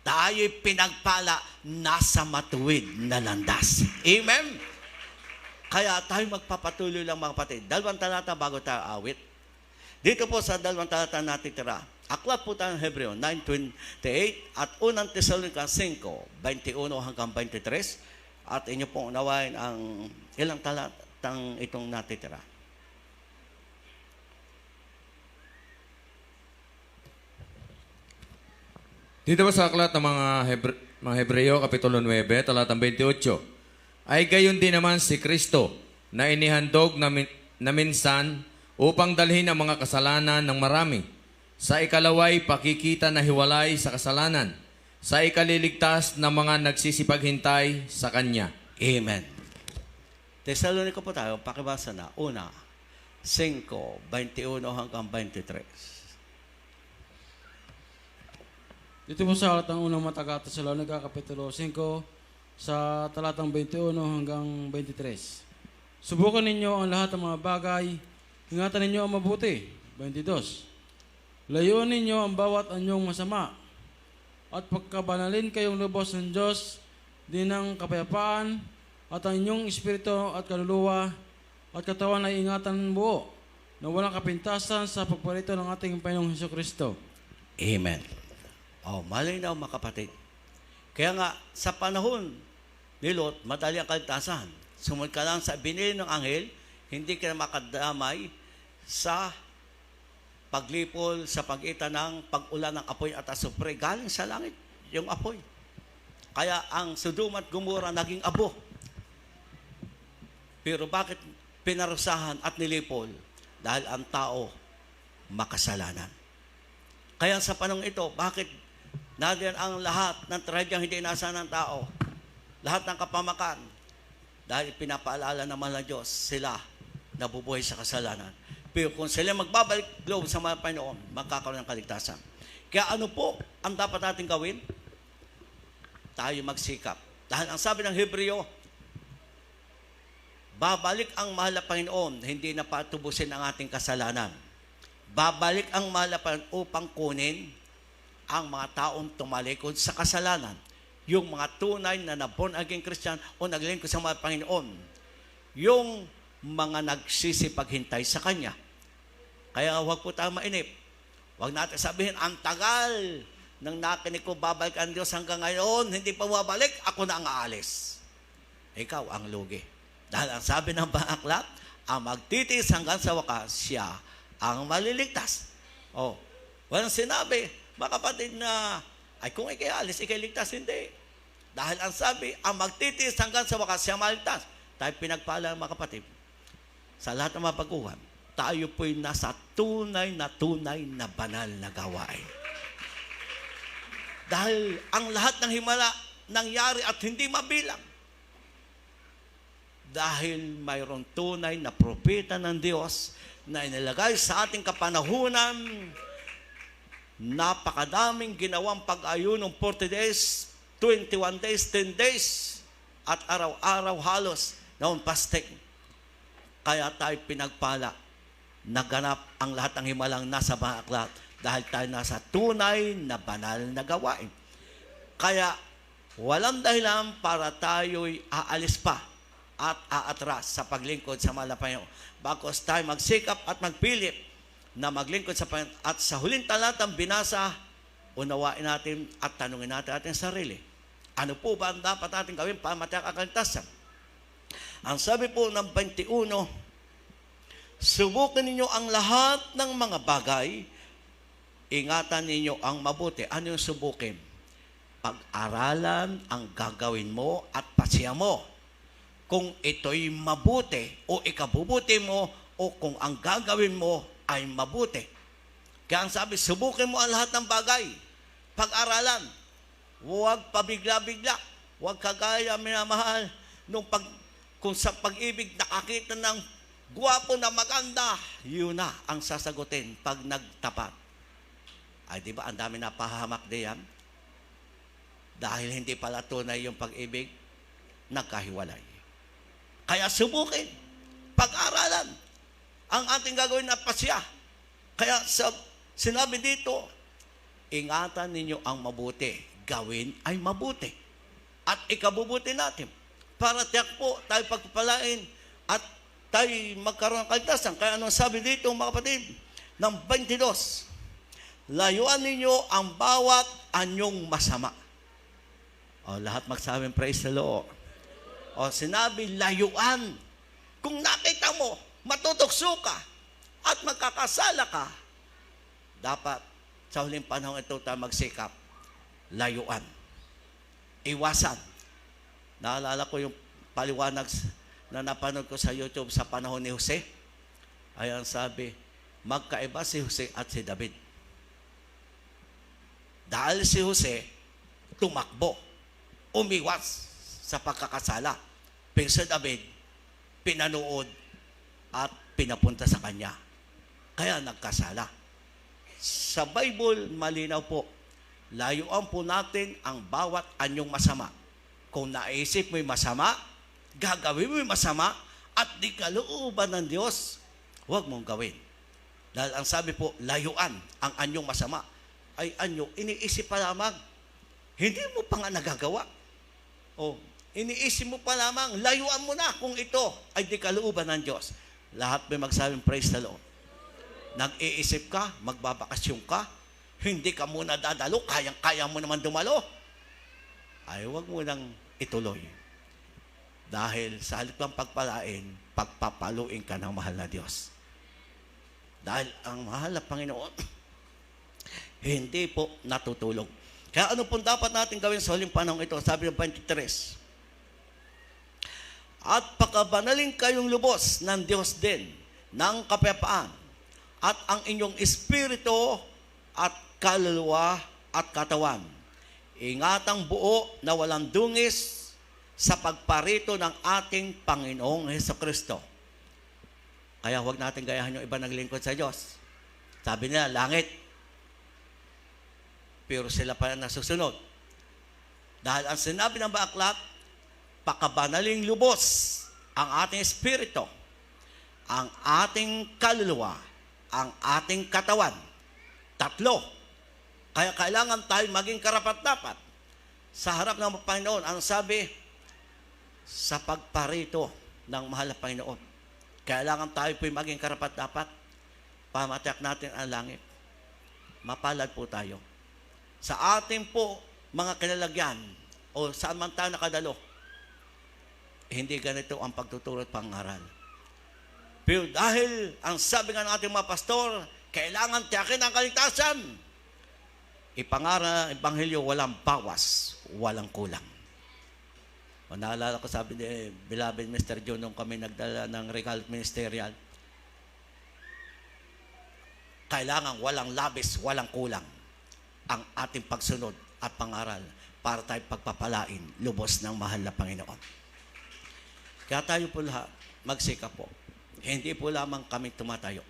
Tayo'y pinagpala nasa matuwid na landas. Amen? Kaya tayo magpapatuloy lang mga kapatid. 2 talata bago tayo awit. Dito po sa 2 talata natitira. Aklat po tayo ng Hebreo 9:28 at 1 Tesalonica 5:21 hanggang 23. At inyo pong unawain ang ilang talatang itong natitira. Dito ba sa aklat ng mga Hebreo, Kapitulo 9, talatang 28, ay gayon din naman si Kristo na inihandog na minsan upang dalhin ang mga kasalanan ng marami. Sa ikalaway, pakikita na hiwalay sa kasalanan. Sa ikaliligtas ng mga nagsisipaghintay sa Kanya. Amen. Tesalonica po tayo, pakibasa na. 5:21 hanggang 23. Dito po sa aklat ng unang Tesalonica, Kapitulo 5, sa talatang 21 hanggang 23. Subukan ninyo ang lahat ng mga bagay, ingatan ninyo ang mabuti. 22. Layuan ninyo ang bawat anyong masama, at pagkabanalin kayong lubos ng Diyos, din ng kapayapaan, at ang inyong espiritu at kaluluwa, at katawan ay ingatan buo, na walang kapintasan sa pagparito ng ating Panginoong Hesukristo. Amen. Oh, malinaw mga kapatid. Kaya nga, sa panahon ni Lot, madali ang kaligtasan. Sumunod ka lang sa binili ng anghel, hindi ka na makadamay sa paglipol sa pagitan ng pag-ulan ng apoy at asupre. Galing sa langit yung apoy. Kaya ang Sodom at Gomora naging abo. Pero bakit pinarusahan at nilipol? Dahil ang tao makasalanan. Kaya sa panahon ito, bakit nadiyan ang lahat ng trahedyang hindi inaasahan ng tao? Lahat ng kapamakan. Dahil pinapaalala naman ng Diyos, sila nabubuhay sa kasalanan. Pero kung sila magbabalik loob sa mga Panginoon, magkakaroon ng kaligtasan. Kaya ano po ang dapat natin gawin? Tayo magsikap. Dahil ang sabi ng Hebreo, babalik ang mahal na Panginoon, hindi na patubusin ang ating kasalanan. Babalik ang mahal na Panginoon upang kunin ang mga taong tumalikod sa kasalanan. Yung mga tunay na born again Christian o naglingkod sa mga Panginoon. Yung mga nagsisipaghintay sa Kanya. Kaya huwag po tayo mainip. Huwag natin sabihin, ang tagal nang nakinig ko, babalik ang Diyos hanggang ngayon, hindi pa babalik, ako na ang aalis. Ikaw ang lugi. Dahil ang sabi ng Aklat, ang magtitiis hanggang sa wakas, siya ang maliligtas. Oh, walang sinabi, mga kapatid na, ay kung ikay alis, ikay ligtas, hindi. Dahil ang sabi, ang magtitiis hanggang sa wakas, siya maligtas. Tayo pinagpala, mga kapatid, sa lahat ng mga pagkuhan, tayo po'y nasa tunay na banal na gawain. Dahil ang lahat ng himala nangyari at hindi mabilang. dahil mayroon tunay na propeta ng Diyos na inilagay sa ating kapanahunan. Napakadaming ginawang pag-ayunong 40 days, 21 days, 10 days, at araw-araw halos noon fasting. Kaya tayo pinagpala, naganap ang lahat ng himalang nasa mga aklat dahil tayo nasa tunay na banal na gawain. Kaya walang dahilan para tayo'y aalis pa at aatras sa paglingkod sa mahal na Panginoon. Bakos tayo magsikap at magpilit na maglingkod sa Panginoon. At sa huling talatang binasa, unawain natin at tanungin natin ating sarili. Ano po ba ang dapat natin gawin para matiyak ang kaligtasan? Ang sabi po ng 21, subukin ninyo ang lahat ng mga bagay, ingatan ninyo ang mabuti. Ano yung subukin? Pag-aralan ang gagawin mo at pasiya mo. Kung ito'y mabuti o ikabubuti mo o kung ang gagawin mo ay mabuti. Kaya ang sabi, subukin mo ang lahat ng bagay. Pag-aralan. Huwag pabigla-bigla. Huwag kagaya, minamahal, kung sa pag-ibig nakakita ng gwapo na maganda, yun na ang sasagutin pag nagtapat. Ay, di ba, ang dami na pahamak diyan? Dahil hindi pala tunay yung pag-ibig, nagkahiwalay. Kaya subukin, pag-aralan ang ating gagawin na pasya. Kaya sinabi dito, ingatan ninyo ang mabuti. Gawin ay mabuti. At ikabubuti natin. Para tiyak po tayo pagpapalain at tayo magkaroon ng kaligtasan. Kaya anong sabi dito mga kapatid? Ng 22, layuan ninyo ang bawat anyong masama. O, lahat magsabing praise the Lord. O, sinabi, layuan. Kung nakita mo, matutokso ka at magkakasala ka, dapat sa huling panahon ito tayo magsikap. Layuan. Iwasan. Naalala ko yung paliwanag na napanood ko sa YouTube sa panahon ni Jose. Ayan sabi, magkaiba si Jose at si David. Dahil si Jose, tumakbo, umiwas sa pagkakasala. Pero si David, pinanood at pinapunta sa kanya. Kaya nagkasala. Sa Bible, malinaw po, layuan po natin ang bawat anyong masama. Kung naisip mo'y masama, gagawin mo'y masama, at di kalooban ng Diyos, huwag mong gawin. Dahil ang sabi po, layuan ang anyong masama. Ay anyo, iniisip pa lamang. Hindi mo pa nga nagagawa. O, iniisip mo pa lamang, layuan mo na kung ito ay di kalooban ng Diyos. Lahat may magsabing praise the Lord. Nag-iisip ka, magbabakasyon ka, hindi ka muna dadalo, kayang-kaya mo naman dumalo. Ay, huwag mo nang ituloy. Dahil sa halip ng pagpalain, pagpapaluin ka ng mahal na Diyos. Dahil ang mahal na Panginoon, hindi po natutulog. Kaya ano pong dapat natin gawin sa huling panahon ito? Sabi ng 23, at pakabanalin kayong lubos ng Diyos din, ng kapayapaan, at ang inyong espiritu at kaluluwa at katawan. Ingatang buo na walang dungis sa pagparito ng ating Panginoong Hesukristo. Kaya huwag natin gayahan yung iba naglingkod sa Diyos. Sabi nila, langit. Pero sila pa nasusunod. Dahil ang sinabi ng baklat, pakabanaling lubos ang ating espiritu, ang ating kaluluwa, ang ating katawan. Tatlo. Kaya kailangan tayo maging karapat-dapat sa harap ng Panginoon. Ang sabi, sa pagparito ng mahal na Panginoon. Kailangan tayo po'y maging karapat-dapat para matiyak natin ang langit. Mapalad po tayo. Sa ating po mga kinalagyan o saan man tayo nakadalo, hindi ganito ang pagtuturo at pangaral. Pero dahil ang sabi nga ng ating mga pastor, kailangan tiyakin ang kaligtasan. Ipangara, Ebanghelyo, walang bawas, walang kulang. O, naalala ko sabi ni Beloved Mr. John nung kami nagdala ng regal ministerial, kailangan walang labis, walang kulang ang ating pagsunod at pangaral para tayo pagpapalain lubos ng mahal na Panginoon. Kaya tayo po lahat, magsikap po. Hindi po lamang kami tumatayo.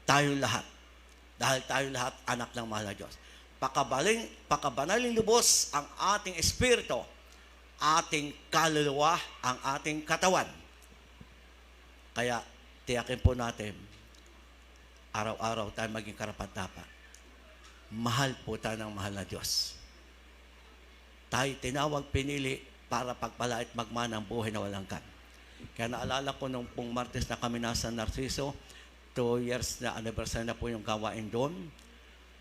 Tayo lahat. Dahil tayo lahat anak ng mahal na Diyos. Pakabanaling lubos ang ating espiritu, ating kaluluwa, ang ating katawan. Kaya tiyakin po natin, araw-araw tayo maging karapat-dapat. Mahal po tayo ng mahal na Diyos. Tayo tinawag, pinili para pagpalait magmana ang buhay na walang kan. Kaya naalala ko nung pong Martes na kami nasa Narciso, 2 years na anniversary na po yung gawain doon.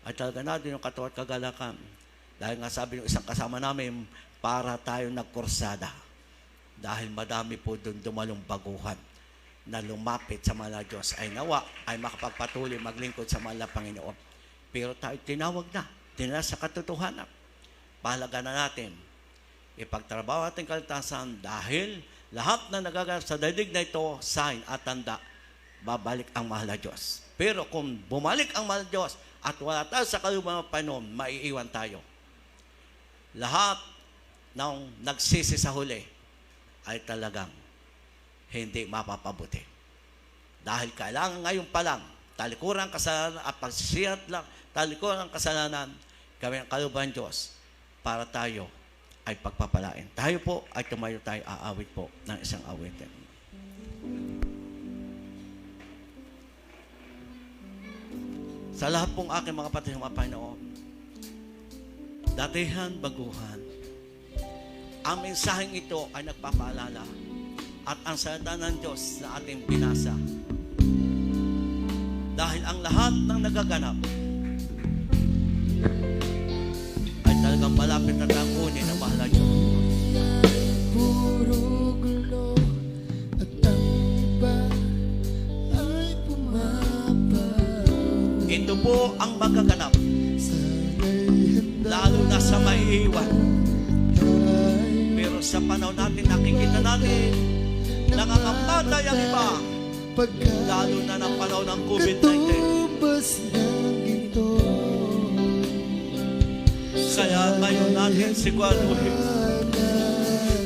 At talaga na din yung katawa at kagalakan. Dahil nga sabi ng isang kasama namin, para tayo nagkursada. Dahil madami po doon dumalong baguhan na lumapit sa mahal na Diyos ay nawa, ay makapagpatuloy maglingkod sa mahal na Panginoon. Pero tayo tinawag na, dinala sa katotohanan. Pahalaga na natin, ipagtrabaho ating kaligtasan dahil lahat na nagaganap sa daigdig na ito, sign at tanda, babalik ang mahal na Diyos. Pero kung bumalik ang mahal na Diyos at wala tayo sa kalubang ng Panginoon, maiiwan tayo. Lahat ng nagsisi sa huli ay talagang hindi mapapabuti. Dahil kailangan ngayon pa lang, talikuran ang kasalanan at pagsisiyat lang, talikuran ang kasalanan, gawin ang kalubang Diyos para tayo ay pagpapalain. Tayo po ay tumayo tayo, aawit po ng isang awitin. Sa lahat pong aking mga kapatid ng mga Panginoon, datihan, baguhan, ang mensaheng ito ay nagpapaalala at ang salita ng Diyos na ating binasa. Dahil ang lahat ng nagaganap ay talagang malapit na tangunin ng mahal na Diyos. Puro gulo at ang iba ay pumapaw. Ito po ang magaganap, Sana'y handa lalo na sa maiiwan. tayo Pero sa panahon natin, nakikita natin, nangangamatay ang iba, lalo na ng panahon ng COVID-19. Katubas ng ginto. Kaya ngayon natin siguraduhin.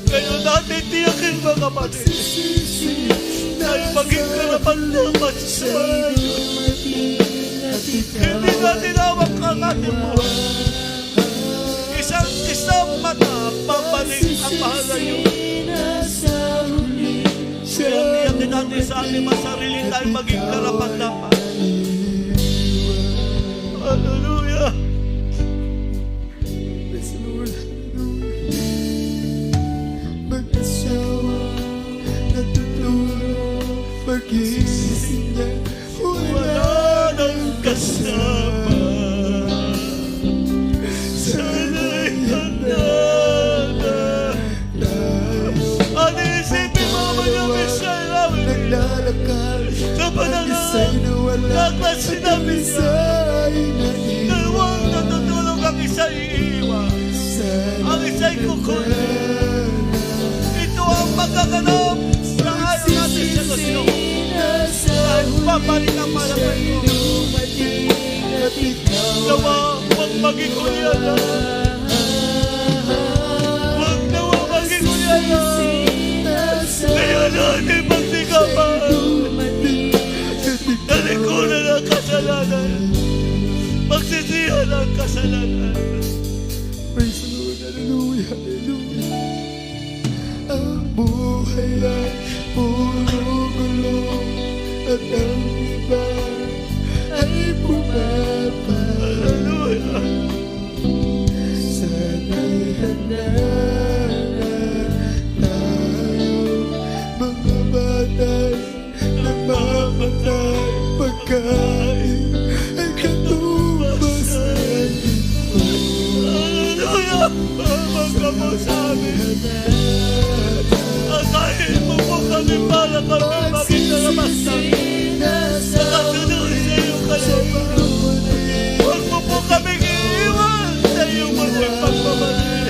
Ngayon natin tiyakin mga kapatid. Dahil maging karapat-dapat sa Diyos. Hindi natin hawak ang ating buhay. Isang mata, pabalik ang mahal na Diyos. Kaya tiyakin natin sa ating mga sarili tayo maging karapat-dapat. Hallelujah. Praise the Lord. Mag-asawa, natutulog, pag-iisip niya, Wala nang kasama. Sana'y handa na. Ano isipin mo ba yung Michelle Lawin? naglalakad, Sa pag-isay na wala, Bakit sinabi niya? pag-isay na Dalawang natutulog ang isa'y iiwan. Ang isa'y kukunin. Ito ang magkaganap sa ayaw natin sa Kusino. At babalik ang malapit mo. Nawa, huwag maging kunyala. Huwag nawa maging kunyala. Kaya natin magtikapan. Talikuran ang kasalanan. Magsisihan ang kasalanan. Praise the Lord, hallelujah, hallelujah. Ang buhay ay puro gulo at ang iba ay pumapaw. Hallelujah. Sana'y handa na tayo, mga batay nagmamatay, pagkain ay katubas ng ito. Hallelujah. Magkamo sa amin. Akayin mo po kami para kami makikalabasan. Nakasunod sa iyong kalooban. Huwag mo po kami iiwan sa iyong mga pagmamahal.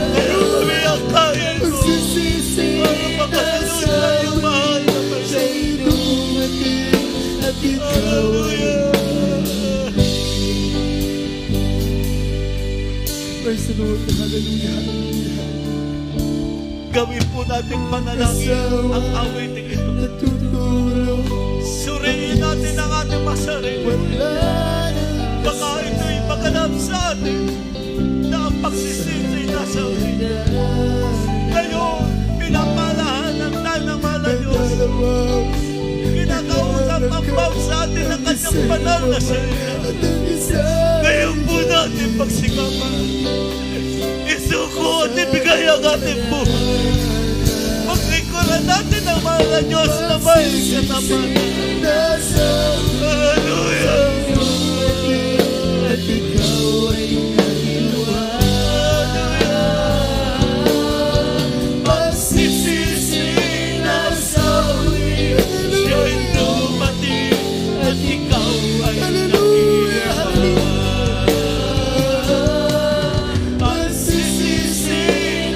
Ngayon kami akayin mo para makasunod sa iyong mahal na Panginoon. Hallelujah. Praise the Lord, hallelujah, hallelujah. Gawin po natin panalangin ang awiting ito. Natutulog. Suriin natin ang ating masarili. Wala na. Baka ito'y maganap sa atin na ang pagsisisi nasa ulit. Ngayon, pinapalahanan tayo ng mahal na Diyos. Kinakausap ang Pao sa atin ng kanyang banal na salita. Ngayon po natin pagsikapan. Isuko at ibigay ang ating buhay. Paglingkuran natin ang mahal na Diyos na may katapatan. Hallelujah! At ikaw ay Pagsisisi na sa huli, siya'y dumating at ikaw ay nakiyaman. Pagsisisi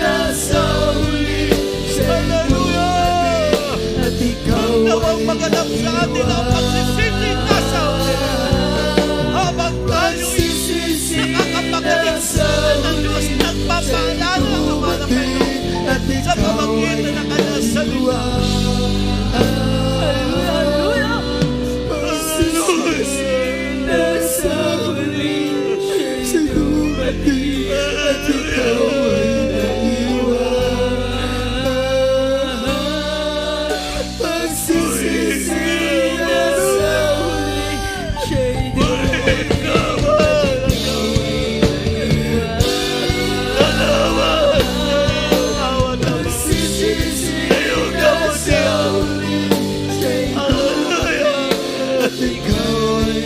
na sa huli, hallelujah! at ikaw Nawang maganap sa atin ang pagsisisi na sa huli. Habang tayo'y nakakapakinig sa ng Diyos, nagpapaalala ng mga Panginoon sa pamagitan ng kanyang salita. Hallelujah! nasa huli siya'y dumating at ikaw ay naiwan. Pagsisisi na sa huli siya'y dumating at ikaw ay naiwan. Pagsisisi na sa huli siya'y dumating at ikaw ay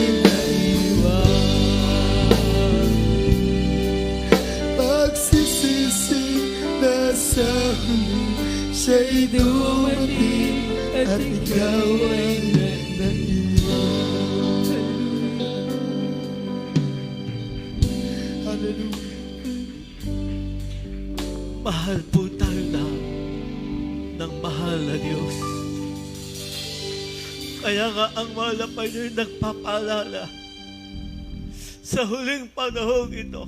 pagsisisi na sa huli siya'y dumating at ikaw ay naiwan. Hallelujah. Mahal po tayo lahat ng mahal na Diyos. Kaya nga ang mahal na Panginoon nagpapaalala sa huling panahon ito.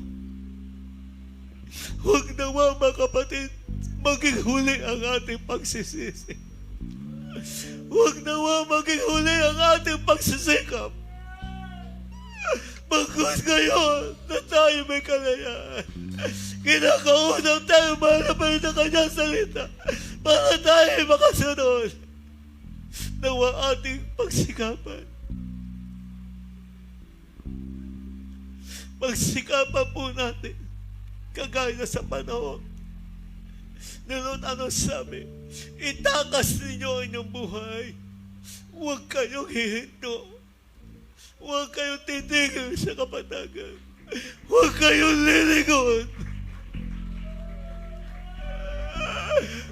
Huwag naman mga kapatid, maging huli ang ating pagsisisi. Huwag naman maging huli ang ating pagsisikap. Bagkus ngayon na tayo may kalayaan. Kinakausap tayo malapay na kanyang salita para tayo makasunod ng ating pagsikapan. Pagsikapan po natin kagaya sa panahon. Noon ano sabi? Itakas ninyo ang inyong buhay. Huwag kayong hihinto. Huwag kayong titigil sa kapatagan. Huwag kayong lilingon.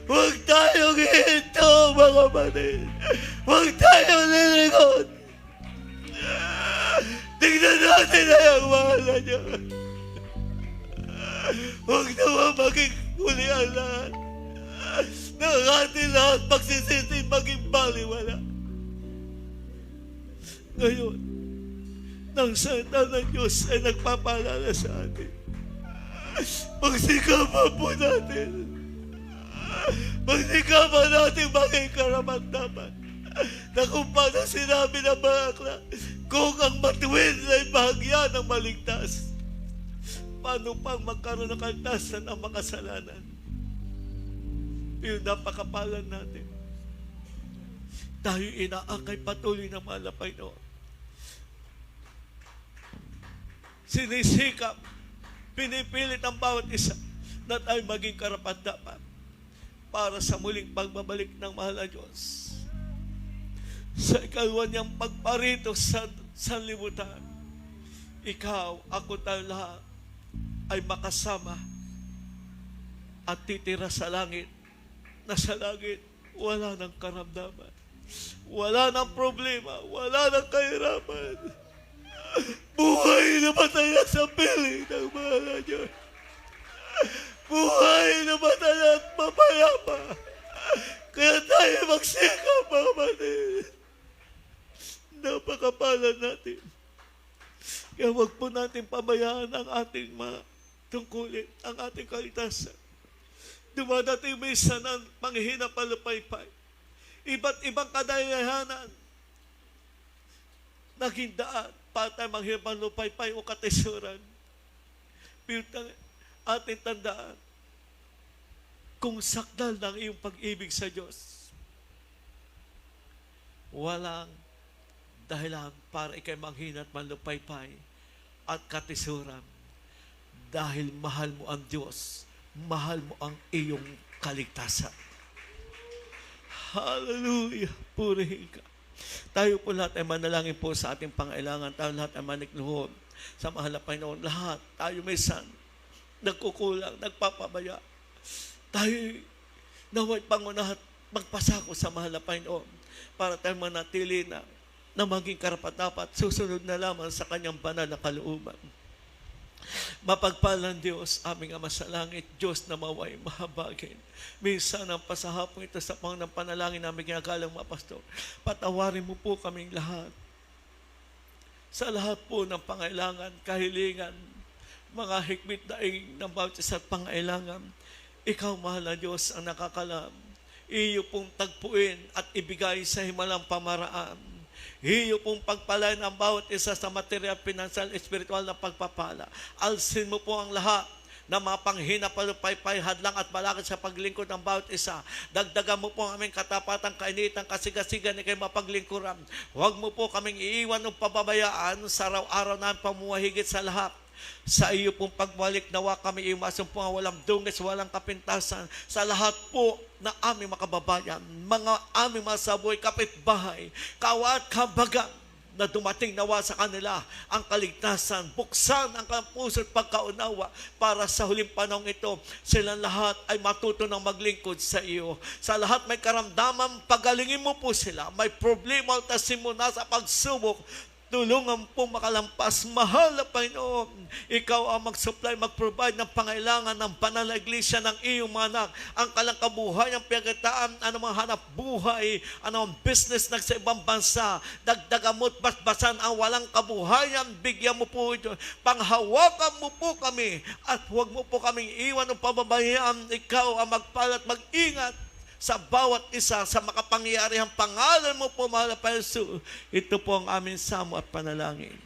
Huwag tayong hihinto, mga kapatid. Huwag tayong lilingon. Tignan natin na yung mahal na Diyos. Huwag naman maging huli ang lahat. Ng ating lahat pagsisisi maging baliwala. Ngayon, nang salita ng Diyos ay nagpapaalala sa atin. Pagsikapan po natin. Pagsikapan natin maging karaman-daman. Na kung paano sinabi ng mga akla, kung ang matuwid ay bahagya ng maligtas, paano pang magkaroon ng kaltasan ang makasalanan? Yung napakapalan natin. Tayo inaakay patuloy ng mahal na Panginoon. Sinisikap, pinipilit ang bawat isa na tayo maging karapat-dapat para sa muling pagbabalik ng mahal na Diyos. Sa ikalwa niyang pagparito sa sanlibutan, ikaw, ako, tayo lahat ay makasama at titira sa langit, na sa langit wala ng karamdaman, wala ng problema, wala ng kahirapan. Buhay na mataya sa piling ng mahal na Diyos. Buhay na mataya at mapayapa. Kaya tayo magsikap, mga kapatid. Napakapalan natin. Kaya huwag po natin pabayaan ang ating mga tungkulin, ang ating kaligtasan. Dumadating minsan ang panghihina palupaypay. Iba't ibang kadayahanan. Naging daan para tayo manghihina palupaypay o katisuran. Pero ating tandaan, kung sakdal ng iyong pag-ibig sa Diyos, walang dahilan para ikay manghina at manlupaypay at katisuran. Dahil mahal mo ang Diyos, mahal mo ang iyong kaligtasan. Hallelujah! Purihin ka. Tayo po lahat ay manalangin po sa ating pangailangan. Tayo lahat ay manikluhod sa mahal na Panginoon. Lahat, tayo minsan, nagkukulang, nagpapabaya. Tayo naway pangunahan magpasako sa mahal na Panginoon para tayo manatili na maging karapat-dapat, susunod na lamang sa kanyang banal na kalooban. Mapagpalang Diyos, aming Ama sa langit, Diyos na maway mahabagin. Minsan ang pasahapon ito sa pangang panalangin namin ginagalang mga pastor. Patawarin mo po kaming lahat. Sa lahat po ng pangailangan, kahilingan, mga hikmit daing ng bautis at pangailangan, ikaw, mahal na Diyos, ang nakakalam. Iyo pong tagpuin at ibigay sa himalang pamaraan. Iyo pong pagpalain ang bawat isa sa material, financial, espiritual na pagpapala. Alsin mo po ang lahat na mga panghina, palupaypay, hadlang at balakid sa paglingkod ng bawat isa. Dagdagan mo po ang aming katapatan, kainitan, kasigasigan ni kayo mapaglingkuran. Huwag mo po kaming iiwan ng pababayaan sa araw-araw na pamuhigit sa lahat. Sa iyo pong pagbalik, nawa kami iwasan po ang walang dungis, walang kapintasan sa lahat po na aming makababayan, mga aming masaboy, kapitbahay, kawa at kabagan na dumating nawa sa kanila ang kaligtasan. Buksan ang puso at pagkaunawa para sa huling panahon ito, silang lahat ay matuto ng maglingkod sa iyo. Sa lahat may karamdaman, pagalingin mo po sila. May problema o tasimuna sa pagsubok, tulungan po makalampas. Mahal na Panginoon, ikaw ang mag-supply, mag-provide ng pangailangan ng banal na iglesia ng iyong mga anak. Ang kalang kabuhay, ang pinagitaan, anumang hanap buhay, anumang business na sa ibang bansa, dagdagan mo at basbasan ang walang kabuhayan. Bigyan mo po ito, panghawakan mo po kami, at huwag mo po kaming iwan ng pababayaan. Ikaw ang magpalat, mag-ingat sa bawat isa, sa makapangyarihang pangalan mo po, mahal na Panginoon. Ito po ang aming samo at panalangin.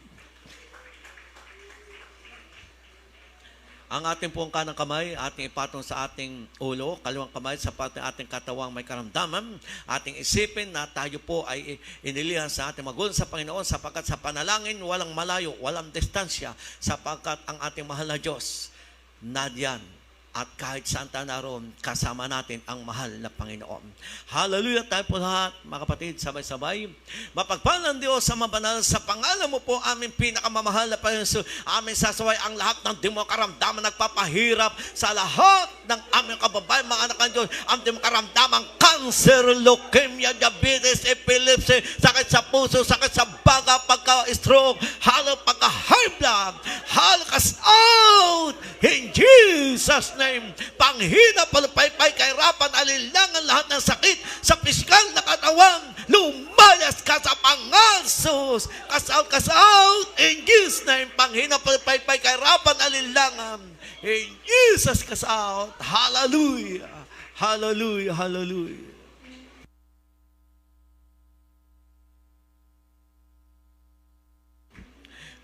Ang ating pong kanang kamay, ating ipatong sa ating ulo, kaliwang kamay sa ating katawang may karamdaman, ating isipin na tayo po ay inilihan sa ating magulang sa Panginoon, sapagkat sa panalangin walang malayo, walang distansya, sapagkat ang ating mahal na Diyos nadiyan. At kahit saan tayo naroon, kasama natin ang mahal na Panginoon. Hallelujah! Tayo po lahat, mga kapatid, sabay-sabay. Mapagpalang Diyos sa mabanal, sa pangalan mo po, aming pinakamamahal na Panginoon. Aming sasaway ang lahat ng di mo karamdaman, nagpapahirap sa lahat ng aming kababayan, mga anak ng Diyos. Ang di mo karamdaman, cancer, leukemia, diabetes, epilepsy, sakit sa puso, sakit sa baga, pagka-stroke, halo, pagka-high blood, halo, cast out! In Jesus' name, panghina, palupaypay, kahirapan, alinlangan, lahat ng sakit sa pisikal na katawan, lumayas ka sa pangasos. Cast out, in Jesus' name, panghina, palupaypay, kahirapan, alinlangan, in Jesus, cast out. Hallelujah, hallelujah, hallelujah.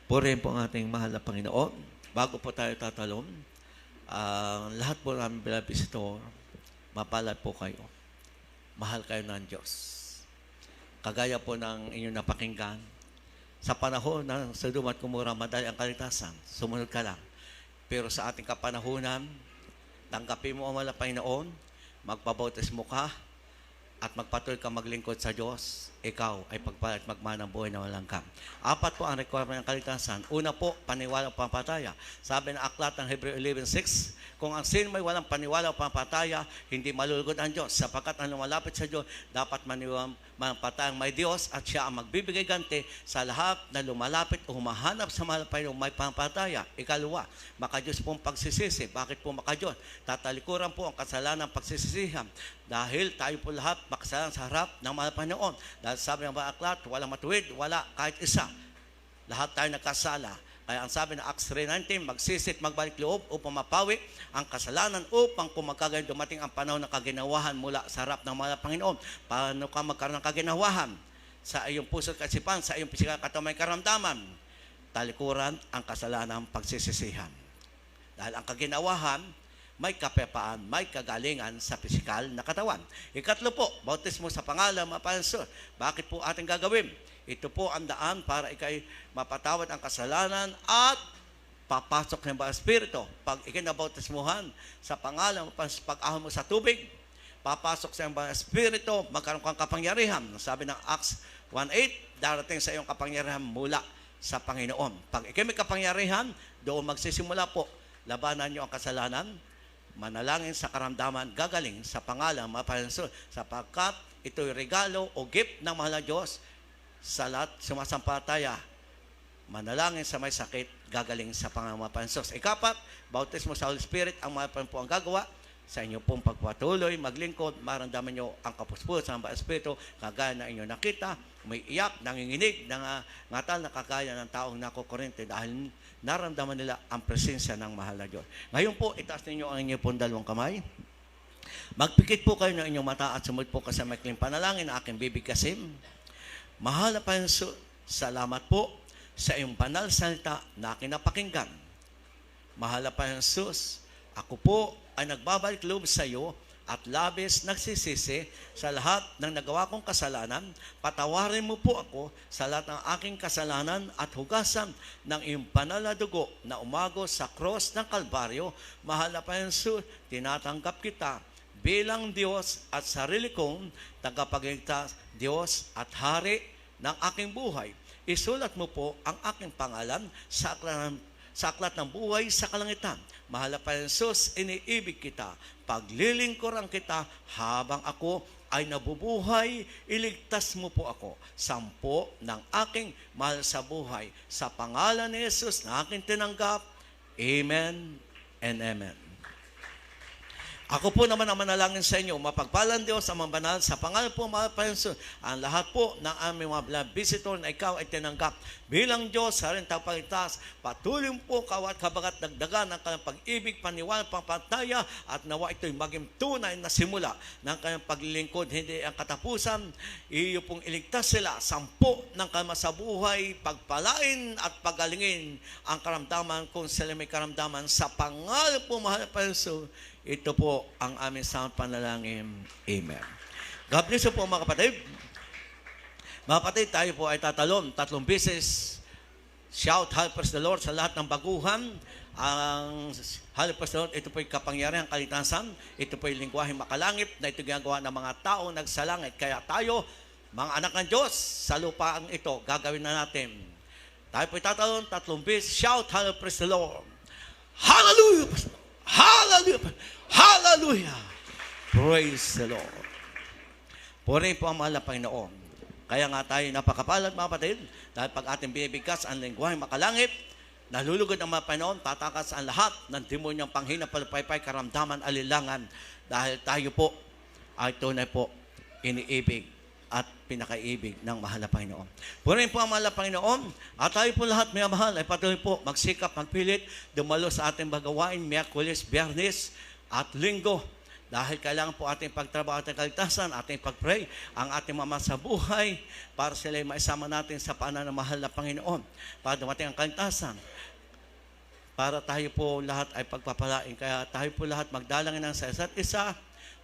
Purihin po ang ating mahal na Panginoon. Bago po tayo tatalon, lahat po namin bilang visitor, mapalad po kayo. Mahal kayo ng Diyos. Kagaya po ng inyong napakinggan, sa panahon ng Sodom at Gomorrah, madali ang kaligtasan, sumunod ka lang. Pero sa ating kapanahunan, tanggapin mo ang mahal na Panginoon, magpabautis mo ka, at magpatuloy ka maglingkod sa Diyos, ikaw ay pagpalat magmanang buhay na walang kam. Apat po ang requirement ng kaligtasan. Una po, paniwala o pampataya. Sabi ng aklat ng Hebreo 11:6, kung ang sin may walang paniwala o pampataya, hindi malulugod ang Diyos. Sapagkat ang lumalapit sa Diyos, dapat manpatayang may Diyos, at siya ang magbibigay ganti sa lahat na lumalapit o humahanap sa mahal na Panginoon may pampataya. Ikalawa, maka-Diyos pong pagsisisi. Bakit po maka-Diyos? Tatalikuran po ang kasalanan pagsisisihan. Dahil tayo po lahat makasalanan sa harap ng mahal na Panginoon. Dahil sabi ng mga aklat, walang matuwid, wala kahit isa. Lahat tayo nagkasala. Kaya ang sabi ng Acts 3:19, magsisit, magbalik loob upang mapawi ang kasalanan upang kung magkagayon dumating ang panahon ng kaginawahan mula sa harap ng mga Panginoon. Paano ka magkaroon ng kaginawahan? Sa iyong puso at kasipan, sa iyong pisikal katawan may karamdaman. Talikuran ang kasalanan pagsisisihan. Dahil ang kaginawahan, may kapayapaan, may kagalingan sa pisikal na katawan. Ikatlo po, bautismo sa pangalan, mapanso. Bakit po ating gagawin? Ito po ang daan para ikay mapatawad ang kasalanan at papasok ng mga Espiritu. Pag ikinabautismuhan sa pangalan, pag-ahon mo sa tubig, papasok sa mga Espiritu, magkaroon kang kapangyarihan. Sabi ng Acts 1:8, darating sa iyong kapangyarihan mula sa Panginoon. Pag ikay may kapangyarihan, doon magsisimula po, labanan niyo ang kasalanan, manalangin sa karamdaman, gagaling sa pangalan, mapanso, sapagkat ito'y regalo o gift ng mahal na Diyos sa lahat sumasampalataya. Manalangin sa may sakit, gagaling sa pangalan, mapanso. Ikapat, bautismo sa Holy Spirit, ang mga po ang gagawa sa inyo pong pagpatuloy, maglingkod, maramdaman nyo ang kapuspusan ng mga Espiritu, kagaya na inyo nakita, may iyak, nanginginig, ngatal na kagaya ng taong nakukurente dahil naramdaman nila ang presensya ng mahal na Diyos. Ngayon po, itaas ninyo ang inyong pong dalawang kamay. Magpikit po kayo ng inyong mata at sumud po ka sa maikling panalangin na aking bibigkasin. Mahal na Panginoon, salamat po sa iyong banal salita na aking napakinggan. Mahal na Panginoon, ako po ay nagbabalik loob sa iyo at labis nagsisisi sa lahat ng nagawa kong kasalanan. Patawarin mo po ako sa lahat ng aking kasalanan at hugasan ng iyong banal na dugo na umagos sa cross ng Kalbaryo. Mahal na Panginoon, tinatanggap kita bilang Diyos at sarili kong tagapagligtas, Diyos at Hari ng aking buhay. Isulat mo po ang aking pangalan sa aklat ng buhay sa kalangitan. Mahal na Panginoon, iniibig kita. Paglilingkuran kita habang ako ay nabubuhay, iligtas mo po ako. Sampo ng aking mahal sa buhay. Sa pangalan ni Jesus na aking tinanggap. Amen and amen. Ako po naman ang manalangin sa inyo, mapagpalan Diyos ang mga banal sa pangalan po mga Panginoon, ang lahat po ng aming mga blood visitor na ikaw ay tinanggap bilang Diyos sa rin tagapagligtas. Patuloy po kawat kabagat dagdagan ng kanyang pag-ibig, paniwala, pampataya at nawa ito'y maging tunay na simula ng kanyang paglilingkod, hindi ang katapusan. Iyo pong iligtas sila, sampo ng kanyang sa buhay, pagpalain at pagalingin ang karamdaman kung sila may karamdaman sa pangalan po mahal na Panginoon. Ito po ang aming sound panalangin. Amen. God bless you po mga kapatid. Mga kapatid, tayo po ay tatalon 3 beses. Shout, helpers the Lord sa lahat ng baguhan. Ang helpers the Lord, ito po yung kapangyarihan, kalitasan. Ito po yung lingwahe makalangit na ito ginagawa ng mga tao nagsalangit. Kaya tayo, mga anak ng Diyos, sa lupaang ito, gagawin na natin. Tayo po ay tatalon 3 beses. Shout, helpers the Lord. Hallelujah! Hallelujah! Hallelujah! Praise the Lord. Purihin po ang mahal na Panginoon. Kaya nga tayo napakapalad mga kapatid, dahil pag ating binibigkas ang lingwahe makalangit, nalulugod ang mga Panginoon, tatakas ang lahat ng demonyang panghina, palupaypay, karamdaman, alilangan, dahil tayo po ay tunay po iniibig at pinakaibig ng mahal na Panginoon. Purihin po ang mahal na Panginoon, at tayo po lahat may mahal ay patuloy po magsikap, magpilit, dumalo sa ating bagawain, Miyerkules, Biyernes at Linggo. Dahil kailangan po ating pagtrabaho at kaligtasan, ating pagpray, ang ating mama sa buhay, para sila ay maisama natin sa paanan ng mahal na Panginoon, para dumating ang kaligtasan, para tayo po lahat ay pagpapalain. Kaya tayo po lahat magdalangin ng sa isa't isa,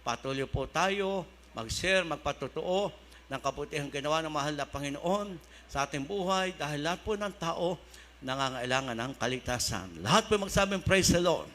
patuloy po tayo, mag-share, magpatotoo ng kabutihang ginawa ng mahal na Panginoon sa ating buhay, dahil lahat po ng tao nangangailangan ng kaligtasan. Lahat po magsabing praise the Lord.